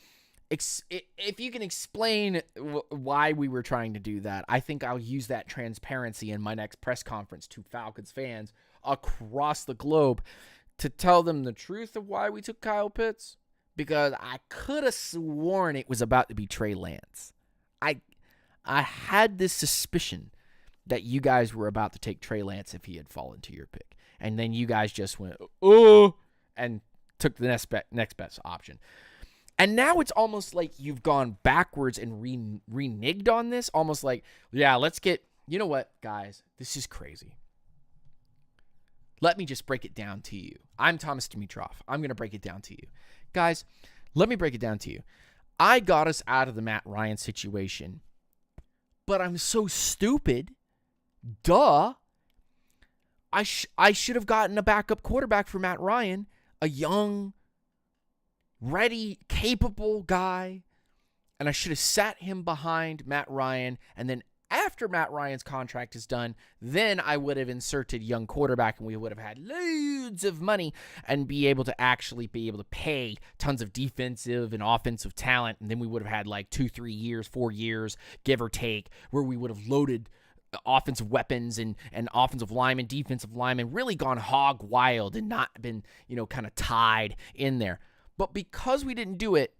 if you can explain why we were trying to do that, I think I'll use that transparency in my next press conference to Falcons fans across the globe to tell them the truth of why we took Kyle Pitts, because I could have sworn it was about to be Trey Lance. I had this suspicion that you guys were about to take Trey Lance if he had fallen to your pick. And then you guys just went, oh, and took the next best option. And now it's almost like you've gone backwards and reneged on this. Almost like, yeah, you know what, guys, this is crazy. Let me just break it down to you. I'm Thomas Dimitrov. I'm going to break it down to you. Guys, let me break it down to you. I got us out of the Matt Ryan situation, but I'm so stupid. Duh. I should have gotten a backup quarterback for Matt Ryan, a young, ready, capable guy, and I should have sat him behind Matt Ryan, and then after Matt Ryan's contract is done, then I would have inserted young quarterback, and we would have had loads of money and be able to pay tons of defensive and offensive talent, and then we would have had like 2, 3 years, 4 years, give or take, where we would have loaded offensive weapons and offensive linemen, defensive linemen, really gone hog wild and not been, kind of tied in there. But because we didn't do it,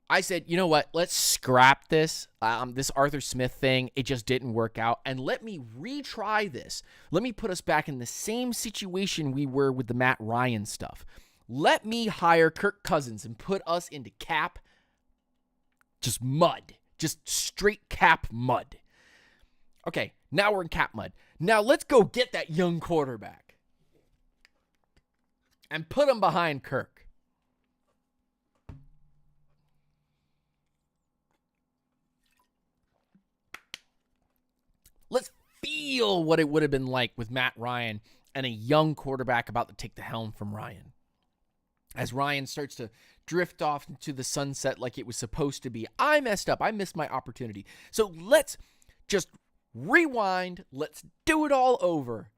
I said, you know what? Let's scrap this. This Arthur Smith thing, it just didn't work out. And let me retry this. Let me put us back in the same situation we were with the Matt Ryan stuff. Let me hire Kirk Cousins and put us into cap, just mud. Just straight cap mud. Okay, now we're in cap mud. Now let's go get that young quarterback and put him behind Kirk. feel what it would have been like with Matt Ryan and a young quarterback about to take the helm from Ryan. As Ryan starts to drift off into the sunset like it was supposed to be. I messed up. I missed my opportunity. So let's just rewind. Let's do it all over.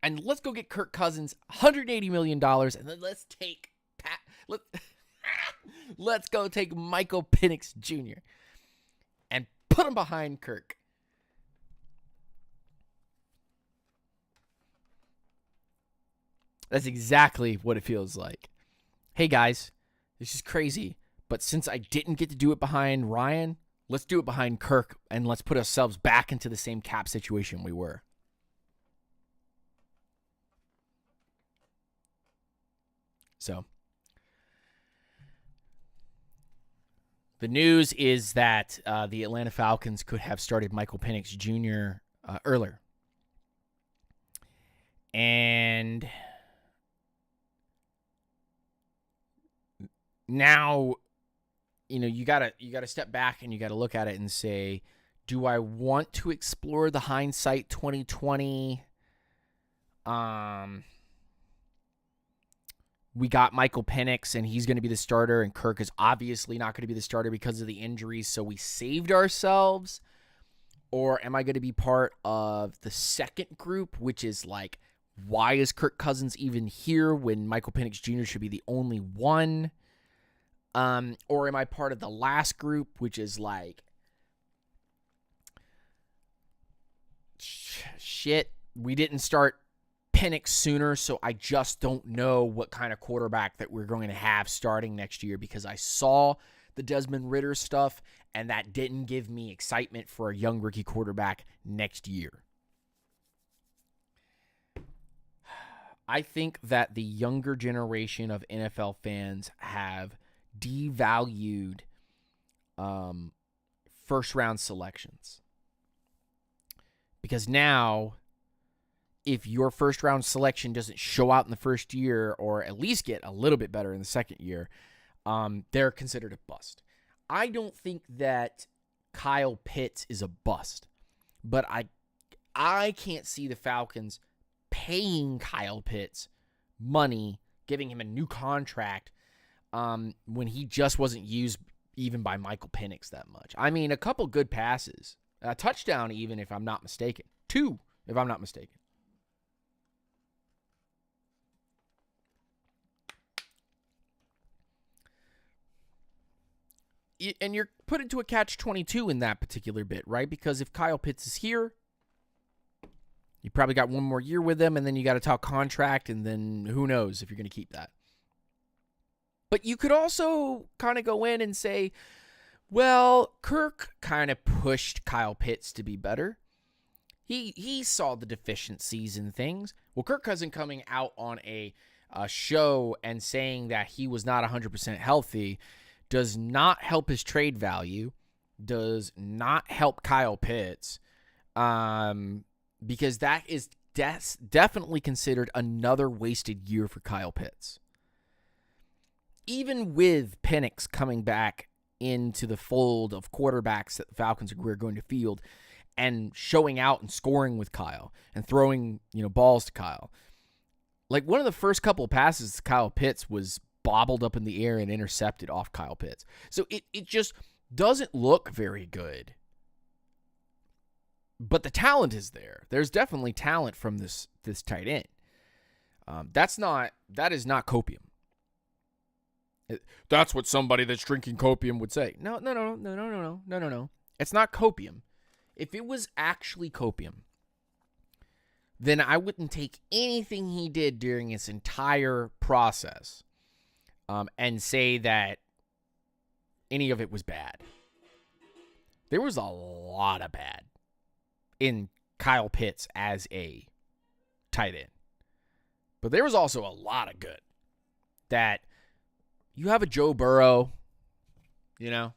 And let's go get Kirk Cousins $180 million. And then let's take let's go take Michael Penix Jr. and put him behind Kirk. That's exactly what it feels like. Hey guys, this is crazy, but since I didn't get to do it behind Ryan, let's do it behind Kirk, and let's put ourselves back into the same cap situation we were. So, the news is that the Atlanta Falcons could have started Michael Penix Jr. Earlier. And now, you gotta step back and you gotta look at it and say, do I want to explore the hindsight 2020? We got Michael Penix and he's going to be the starter, and Kirk is obviously not going to be the starter because of the injuries, so we saved ourselves. Or am I going to be part of the second group, which is like, why is Kirk Cousins even here when Michael Penix Jr. should be the only one? Or am I part of the last group, which is like, shit, we didn't start Penix sooner, so I just don't know what kind of quarterback that we're going to have starting next year, because I saw the Desmond Ridder stuff, and that didn't give me excitement for a young rookie quarterback next year. I think that the younger generation of NFL fans have devalued first-round selections. Because now, if your first-round selection doesn't show out in the first year, or at least get a little bit better in the second year, they're considered a bust. I don't think that Kyle Pitts is a bust, but I can't see the Falcons paying Kyle Pitts money, giving him a new contract, when he just wasn't used even by Michael Penix that much. I mean, a couple good passes, a touchdown even, if I'm not mistaken. 2, if I'm not mistaken. And you're put into a catch-22 in that particular bit, right? Because if Kyle Pitts is here, you probably got one more year with him, and then you got to talk contract, and then who knows if you're going to keep that. But you could also kind of go in and say, well, Kirk kind of pushed Kyle Pitts to be better. He saw the deficiencies in things. Well, Kirk Cousins coming out on a show and saying that he was not 100% healthy does not help his trade value, does not help Kyle Pitts, because that is definitely considered another wasted year for Kyle Pitts. Even with Penix coming back into the fold of quarterbacks that the Falcons are going to field and showing out and scoring with Kyle and throwing, balls to Kyle. Like, one of the first couple of passes to Kyle Pitts was bobbled up in the air and intercepted off Kyle Pitts. So it just doesn't look very good. But the talent is there. There's definitely talent from this tight end. That is not copium. That's what somebody that's drinking copium would say. No. It's not copium. If it was actually copium, then I wouldn't take anything he did during his entire process and say that any of it was bad. There was a lot of bad in Kyle Pitts as a tight end. But there was also a lot of good. That you have a Joe Burrow, if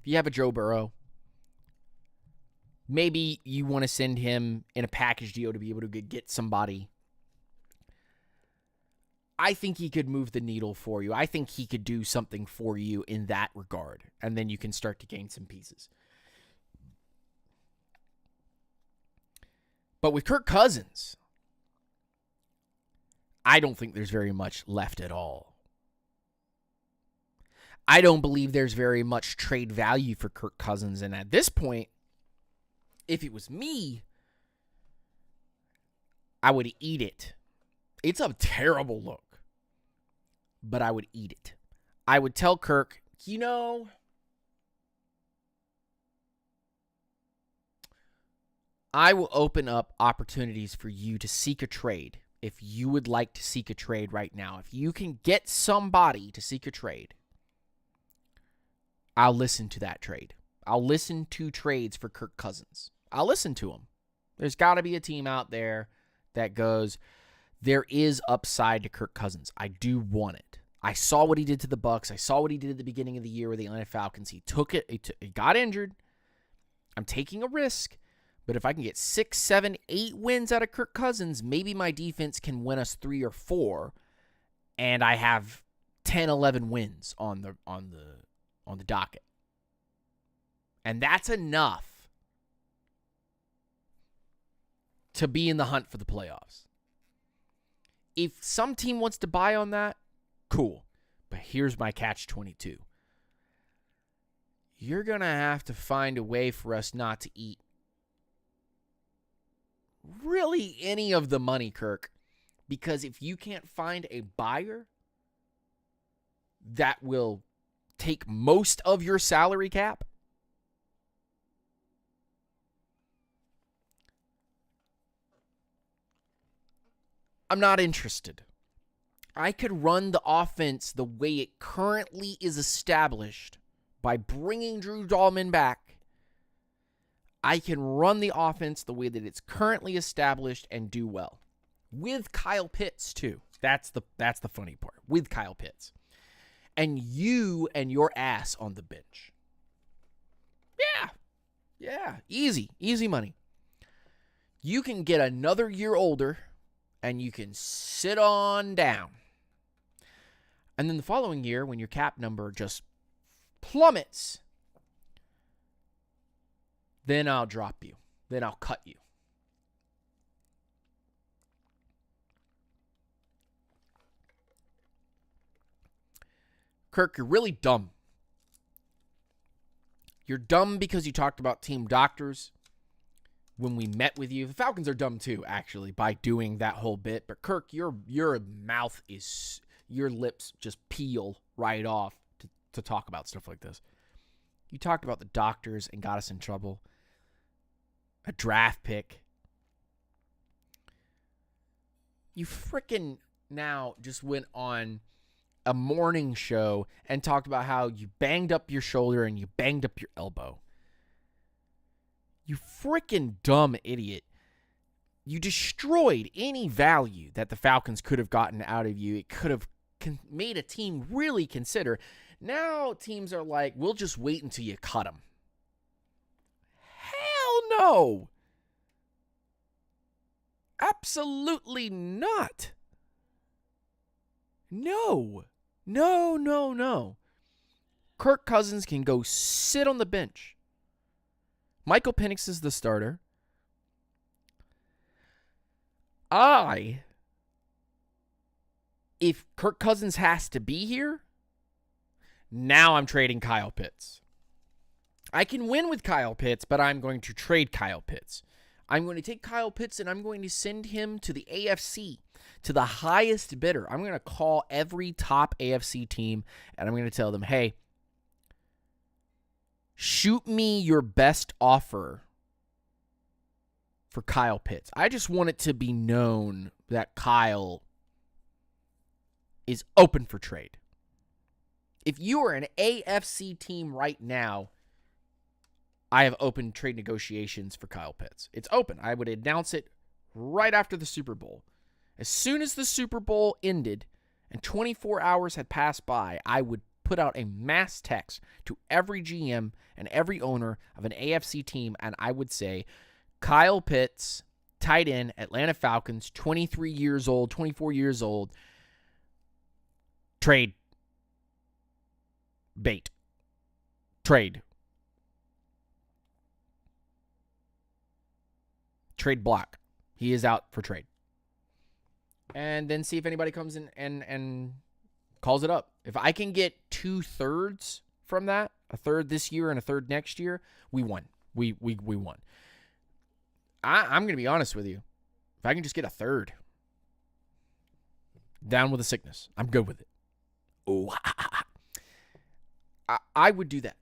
you have a Joe Burrow, maybe you want to send him in a package deal to be able to get somebody. I think he could move the needle for you. I think he could do something for you in that regard. And then you can start to gain some pieces. But with Kirk Cousins, I don't think there's very much left at all. I don't believe there's very much trade value for Kirk Cousins. And at this point, if it was me, I would eat it. It's a terrible look, but I would eat it. I would tell Kirk, I will open up opportunities for you to seek a trade if you would like to seek a trade right now. If you can get somebody to seek a trade, I'll listen to that trade. I'll listen to trades for Kirk Cousins. I'll listen to them. There's got to be a team out there that goes, there is upside to Kirk Cousins. I do want it. I saw what he did to the Bucs. I saw what he did at the beginning of the year with the Atlanta Falcons. He took it. He got injured. I'm taking a risk. But if I can get 6, 7, 8 wins out of Kirk Cousins, maybe my defense can win us 3 or 4, and I have 10, 11 wins on the docket. And that's enough to be in the hunt for the playoffs. If some team wants to buy on that, cool. But here's my catch-22. You're going to have to find a way for us not to eat really any of the money, Kirk. Because if you can't find a buyer that will take most of your salary cap, I'm not interested. I could run the offense the way it currently is established by bringing Drew Dahlman back. I can run the offense the way that it's currently established and do well. With Kyle Pitts, too. That's the funny part. With Kyle Pitts. And you and your ass on the bench. Yeah. Easy money. You can get another year older and you can sit on down. And then the following year, when your cap number just plummets, then I'll drop you. Then I'll cut you. Kirk, you're really dumb. You're dumb because you talked about team doctors when we met with you. The Falcons are dumb too, actually, by doing that whole bit. But Kirk, your mouth is, your lips just peel right off to talk about stuff like this. You talked about the doctors and got us in trouble. A draft pick. You freaking now just went on a morning show and talked about how you banged up your shoulder and you banged up your elbow. You freaking dumb idiot. You destroyed any value that the Falcons could have gotten out of you. It could have made a team really consider. Now teams are like, we'll just wait until you cut them. Hell no. Absolutely not. No. Kirk Cousins can go sit on the bench. Michael Penix is the starter. If Kirk Cousins has to be here, now I'm trading Kyle Pitts. I can win with Kyle Pitts, but I'm going to trade Kyle Pitts. I'm going to take Kyle Pitts and I'm going to send him to the AFC, to the highest bidder. I'm going to call every top AFC team and I'm going to tell them, hey, shoot me your best offer for Kyle Pitts. I just want it to be known that Kyle is open for trade. If you are an AFC team right now, I have open trade negotiations for Kyle Pitts. It's open. I would announce it right after the Super Bowl. As soon as the Super Bowl ended and 24 hours had passed by, I would put out a mass text to every GM and every owner of an AFC team, and I would say, Kyle Pitts, tight end, Atlanta Falcons, 23 years old, 24 years old, trade. Bait. Trade. Trade block. He is out for trade. And then see if anybody comes in and calls it up. If I can get 2/3 from that, a third this year and a third next year, we won. We won. I'm going to be honest with you. If I can just get a third, down with the sickness, I'm good with it. Oh, I would do that.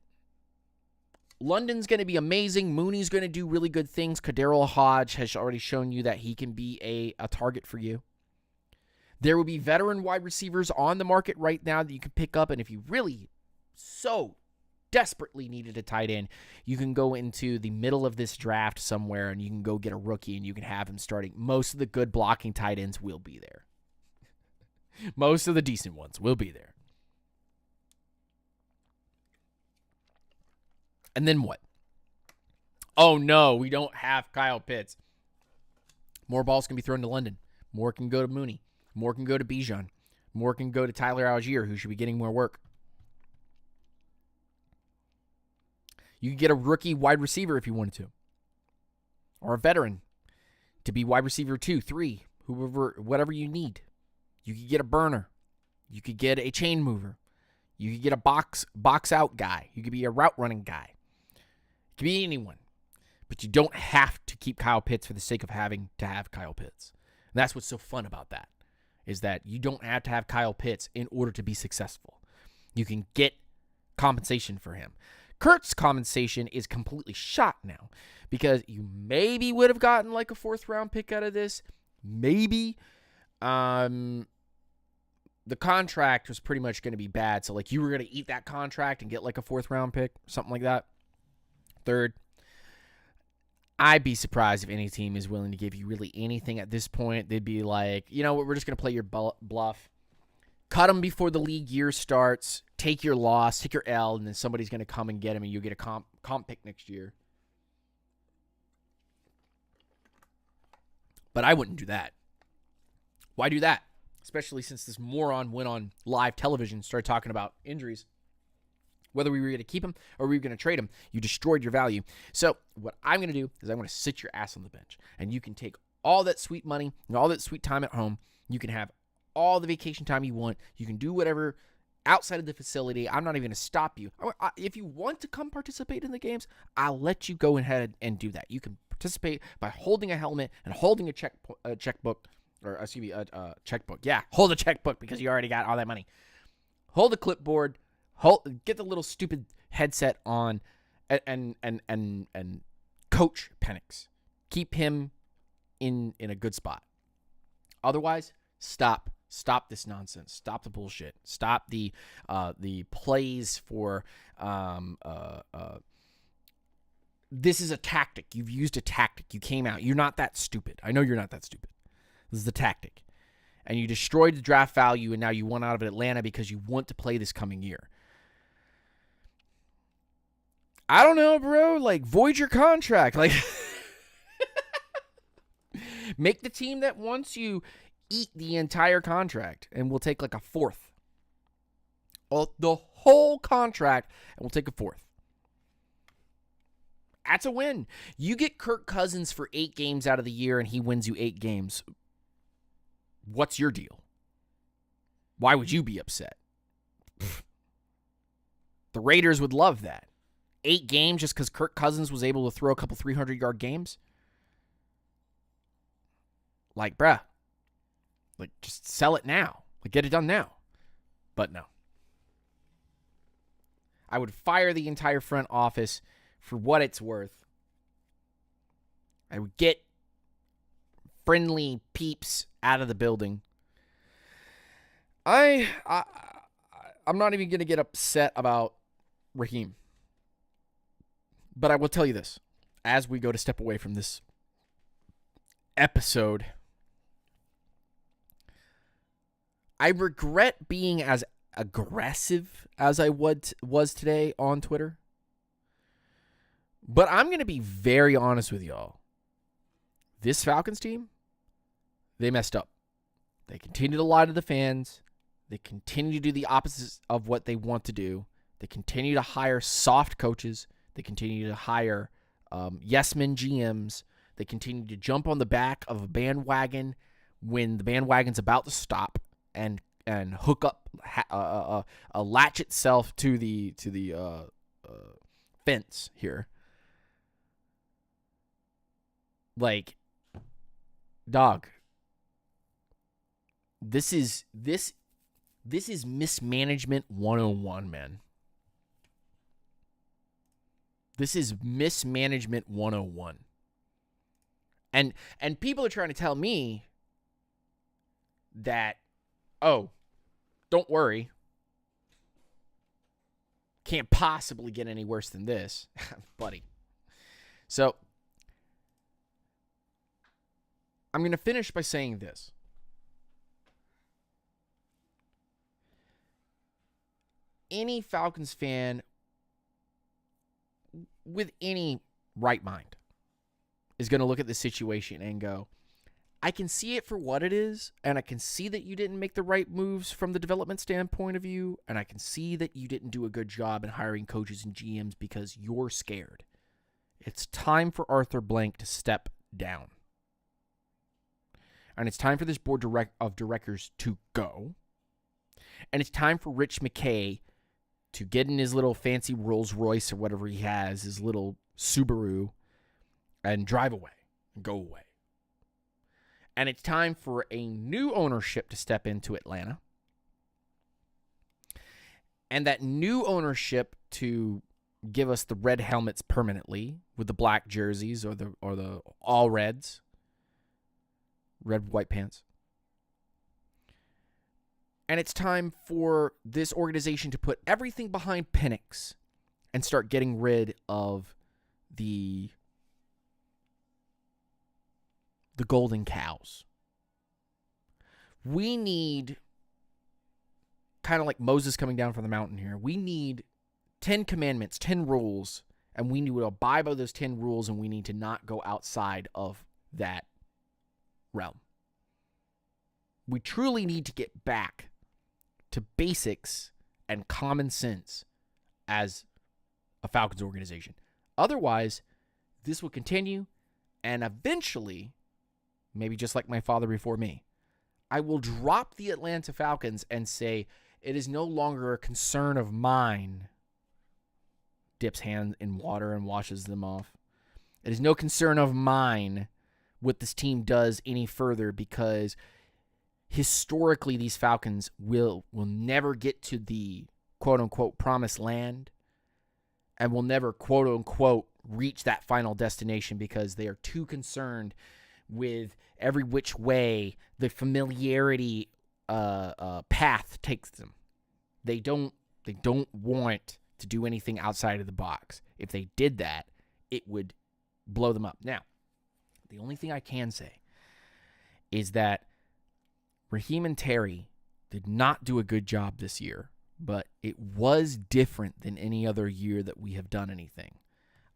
London's going to be amazing. Mooney's going to do really good things. Kaderil Hodge has already shown you that he can be a target for you. There will be veteran wide receivers on the market right now that you can pick up, and if you really so desperately needed a tight end, you can go into the middle of this draft somewhere and you can go get a rookie and you can have him starting. Most of the good blocking tight ends will be there. Most of the decent ones will be there. And then what? Oh no, we don't have Kyle Pitts. More balls can be thrown to London. More can go to Mooney. More can go to Bijan. More can go to Tyler Algier, who should be getting more work. You could get a rookie wide receiver if you wanted to. Or a veteran to be wide receiver 2, 3, whatever you need. You could get a burner. You could get a chain mover. You could get a box out guy. You could be a route running guy. It could be anyone. But you don't have to keep Kyle Pitts for the sake of having to have Kyle Pitts. And that's what's so fun about that, is that you don't have to have Kyle Pitts in order to be successful. You can get compensation for him. Kirk's compensation is completely shot now because you maybe would have gotten like a 4th round pick out of this. Maybe. The contract was pretty much going to be bad. So like you were going to eat that contract and get like a 4th round pick, something like that. 3rd. I'd be surprised if any team is willing to give you really anything at this point. They'd be like, you know what, we're just going to play your bluff. Cut him before the league year starts. Take your loss, take your L, and then somebody's going to come and get him, and you get a comp pick next year. But I wouldn't do that. Why do that? Especially since this moron went on live television and started talking about injuries. Whether we were going to keep him or we were going to trade him, you destroyed your value. So what I'm going to do is I'm going to sit your ass on the bench, and you can take all that sweet money and all that sweet time at home. You can have all the vacation time you want. You can do whatever outside of the facility. I'm not even going to stop you. If you want to come participate in the games, I'll let you go ahead and do that. You can participate by holding a helmet and holding a checkbook. Yeah, hold a checkbook because you already got all that money. Hold a clipboard. Get the little stupid headset on and coach Penix. Keep him in a good spot. Otherwise, stop this nonsense. Stop the bullshit. Stop the plays for this is a tactic. You've used a tactic. You came out. You're not that stupid. I know you're not that stupid. This is the tactic. And you destroyed the draft value, and now you won out of Atlanta because you want to play this coming year. I don't know, bro. Like, void your contract. Like, make the team that wants you eat the entire contract, and we'll take like a 4th. The whole contract, and we'll take a 4th. That's a win. You get Kirk Cousins for 8 games out of the year, and he wins you 8 games. What's your deal? Why would you be upset? The Raiders would love that. 8 games just because Kirk Cousins was able to throw a couple 300-yard games? Like, bruh. Like, just sell it now. Like, get it done now. But no. I would fire the entire front office for what it's worth. I would get friendly peeps out of the building. I'm not even going to get upset about Raheem. But I will tell you this. As we go to step away from this episode, I regret being as aggressive as I was today on Twitter. But I'm going to be very honest with y'all. This Falcons team, they messed up. They continue to lie to the fans. They continue to do the opposite of what they want to do. They continue to hire soft coaches. They continue to hire yes-men GMs. They continue to jump on the back of a bandwagon when the bandwagon's about to stop and hook up, latch itself to the fence here. Like, dog, this is mismanagement 101, man. This is mismanagement 101. And people are trying to tell me that, oh, don't worry, can't possibly get any worse than this, buddy. So I'm going to finish by saying this. Any Falcons fan with any right mind is going to look at the situation and go, I can see it for what it is, and I can see that you didn't make the right moves from the development standpoint of view, and I can see that you didn't do a good job in hiring coaches and GMs because you're scared. It's time for Arthur Blank to step down. And it's time for this board of directors to go. And it's time for Rich McKay to get in his little fancy Rolls Royce or whatever he has, his little Subaru, and drive away and go away. And it's time for a new ownership to step into Atlanta. And that new ownership to give us the red helmets permanently with the black jerseys or the all reds. Red, white pants. And it's time for this organization to put everything behind Penix and start getting rid of the golden cows. We need, kind of like Moses coming down from the mountain here, we need 10 commandments, 10 rules, and we need to abide by those 10 rules, and we need to not go outside of that realm. We truly need to get back to basics and common sense as a Falcons organization. Otherwise, this will continue, and eventually, maybe just like my father before me, I will drop the Atlanta Falcons and say, it is no longer a concern of mine. Dips hand in water and washes them off. It is no concern of mine what this team does any further, because historically these Falcons will never get to the quote-unquote promised land and will never quote-unquote reach that final destination because they are too concerned with every which way the familiarity path takes them. They don't want to do anything outside of the box. If they did that, it would blow them up. Now, the only thing I can say is that Raheem and Terry did not do a good job this year, but it was different than any other year that we have done anything.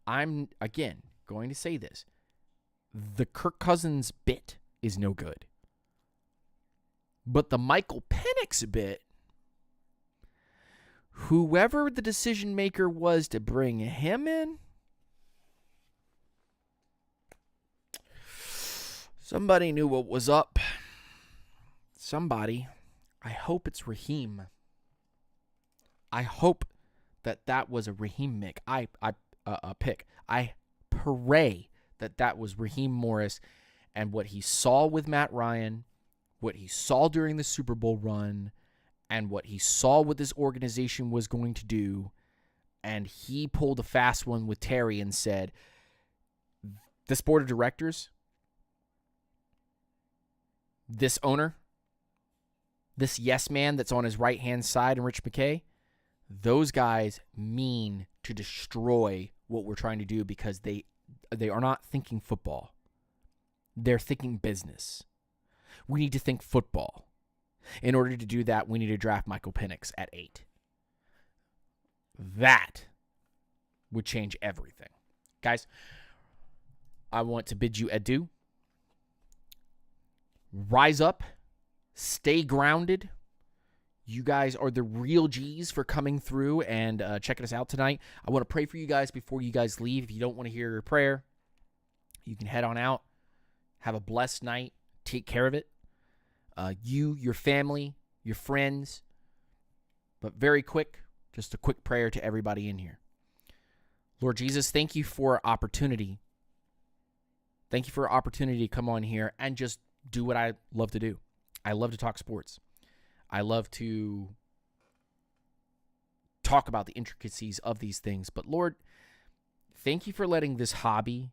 I'm, again, going to say this. The Kirk Cousins bit is no good. But the Michael Penix bit, whoever the decision maker was to bring him in, somebody knew what was up. Somebody. I hope it's Raheem. I hope that was a Raheem pick. I pray that was Raheem Morris and what he saw with Matt Ryan, what he saw during the Super Bowl run, and what he saw what this organization was going to do, and he pulled a fast one with Terry and said, this board of directors, this owner, this yes man that's on his right-hand side and Rich McKay, those guys mean to destroy what we're trying to do because they are not thinking football. They're thinking business. We need to think football. In order to do that, we need to draft Michael Penix at 8. That would change everything. Guys, I want to bid you adieu. Rise up. Stay grounded. You guys are the real G's for coming through and checking us out tonight. I want to pray for you guys before you guys leave. If you don't want to hear your prayer, You can head on out. Have a blessed night. Take care of it. You, your family, your friends. But very quick, just a quick prayer to everybody in here. Lord Jesus, thank you for opportunity. Thank you for opportunity to come on here and just do what I love to do. I love to talk sports. I love to talk about the intricacies of these things. But Lord, thank you for letting this hobby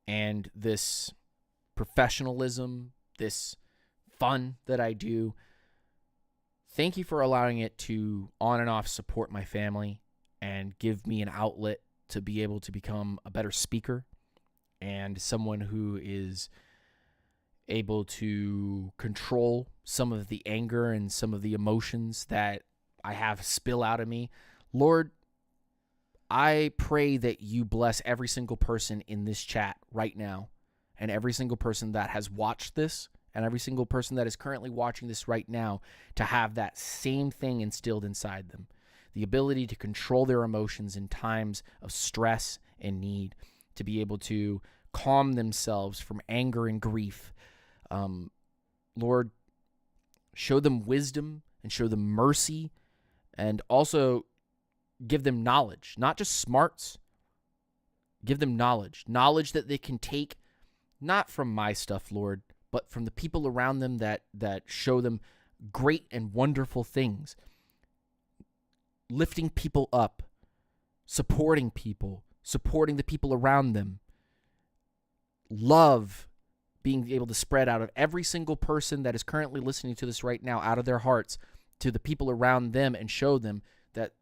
and this professionalism, this fun that I do, thank you for allowing it to on and off support my family and give me an outlet to be able to become a better speaker and someone who is able to control some of the anger and some of the emotions that I have spill out of me. Lord, I pray that you bless every single person in this chat right now and every single person that has watched this and every single person that is currently watching this right now to have that same thing instilled inside them. The ability to control their emotions in times of stress and need, to be able to calm themselves from anger and grief. Lord, show them wisdom and show them mercy, and also give them knowledge, not just smarts. Give them knowledge that they can take not from my stuff, Lord, but from the people around them that show them great and wonderful things. Lifting people up, supporting people, supporting the people around them. Love being able to spread out of every single person that is currently listening to this right now, out of their hearts, to the people around them, and show them that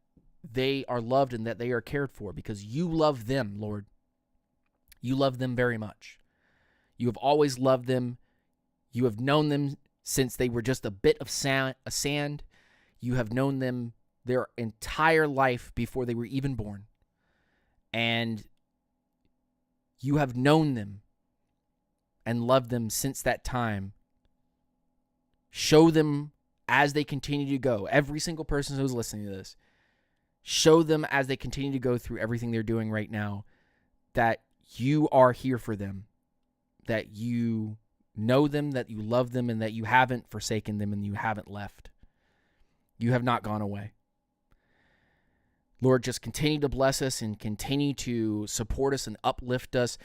they are loved and that they are cared for, because you love them, Lord. You love them very much. You have always loved them. You have known them since they were just a bit of sand. You have known them their entire life before they were even born. And you have known them and loved them since that time. Show them as they continue to go. Every single person who's listening to this, show them as they continue to go through everything they're doing right now that you are here for them, that you know them, that you love them, and that you haven't forsaken them and you haven't left. You have not gone away. Lord, just continue to bless us and continue to support us and uplift us.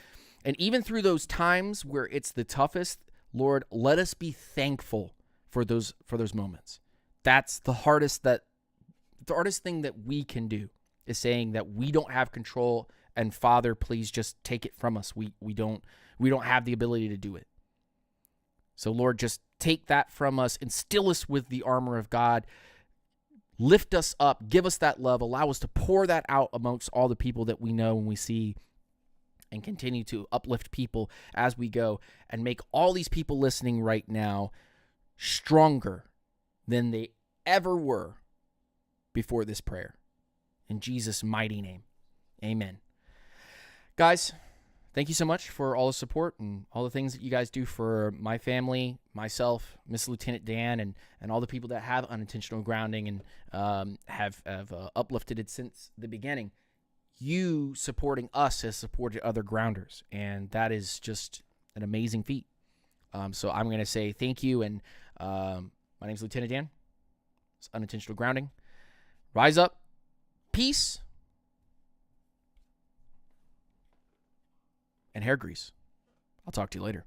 And even through those times where it's the toughest, Lord, let us be thankful for those moments. That's the hardest thing that we can do, is saying that we don't have control, and Father, please just take it from us. We don't have the ability to do it. So Lord, just take that from us, instill us with the armor of God, lift us up, give us that love, allow us to pour that out amongst all the people that we know and we see, and continue to uplift people as we go, and make all these people listening right now stronger than they ever were before this prayer. In Jesus' mighty name, amen. Guys, thank you so much for all the support and all the things that you guys do for my family, myself, Miss Lieutenant Dan, and all the people that have Unintentional Grounding and have uplifted it since the beginning. You supporting us has supported other grounders, and that is just an amazing feat. So I'm going to say thank you, and my name is Lieutenant Dan. It's Unintentional Grounding. Rise up. Peace. And hair grease. I'll talk to you later.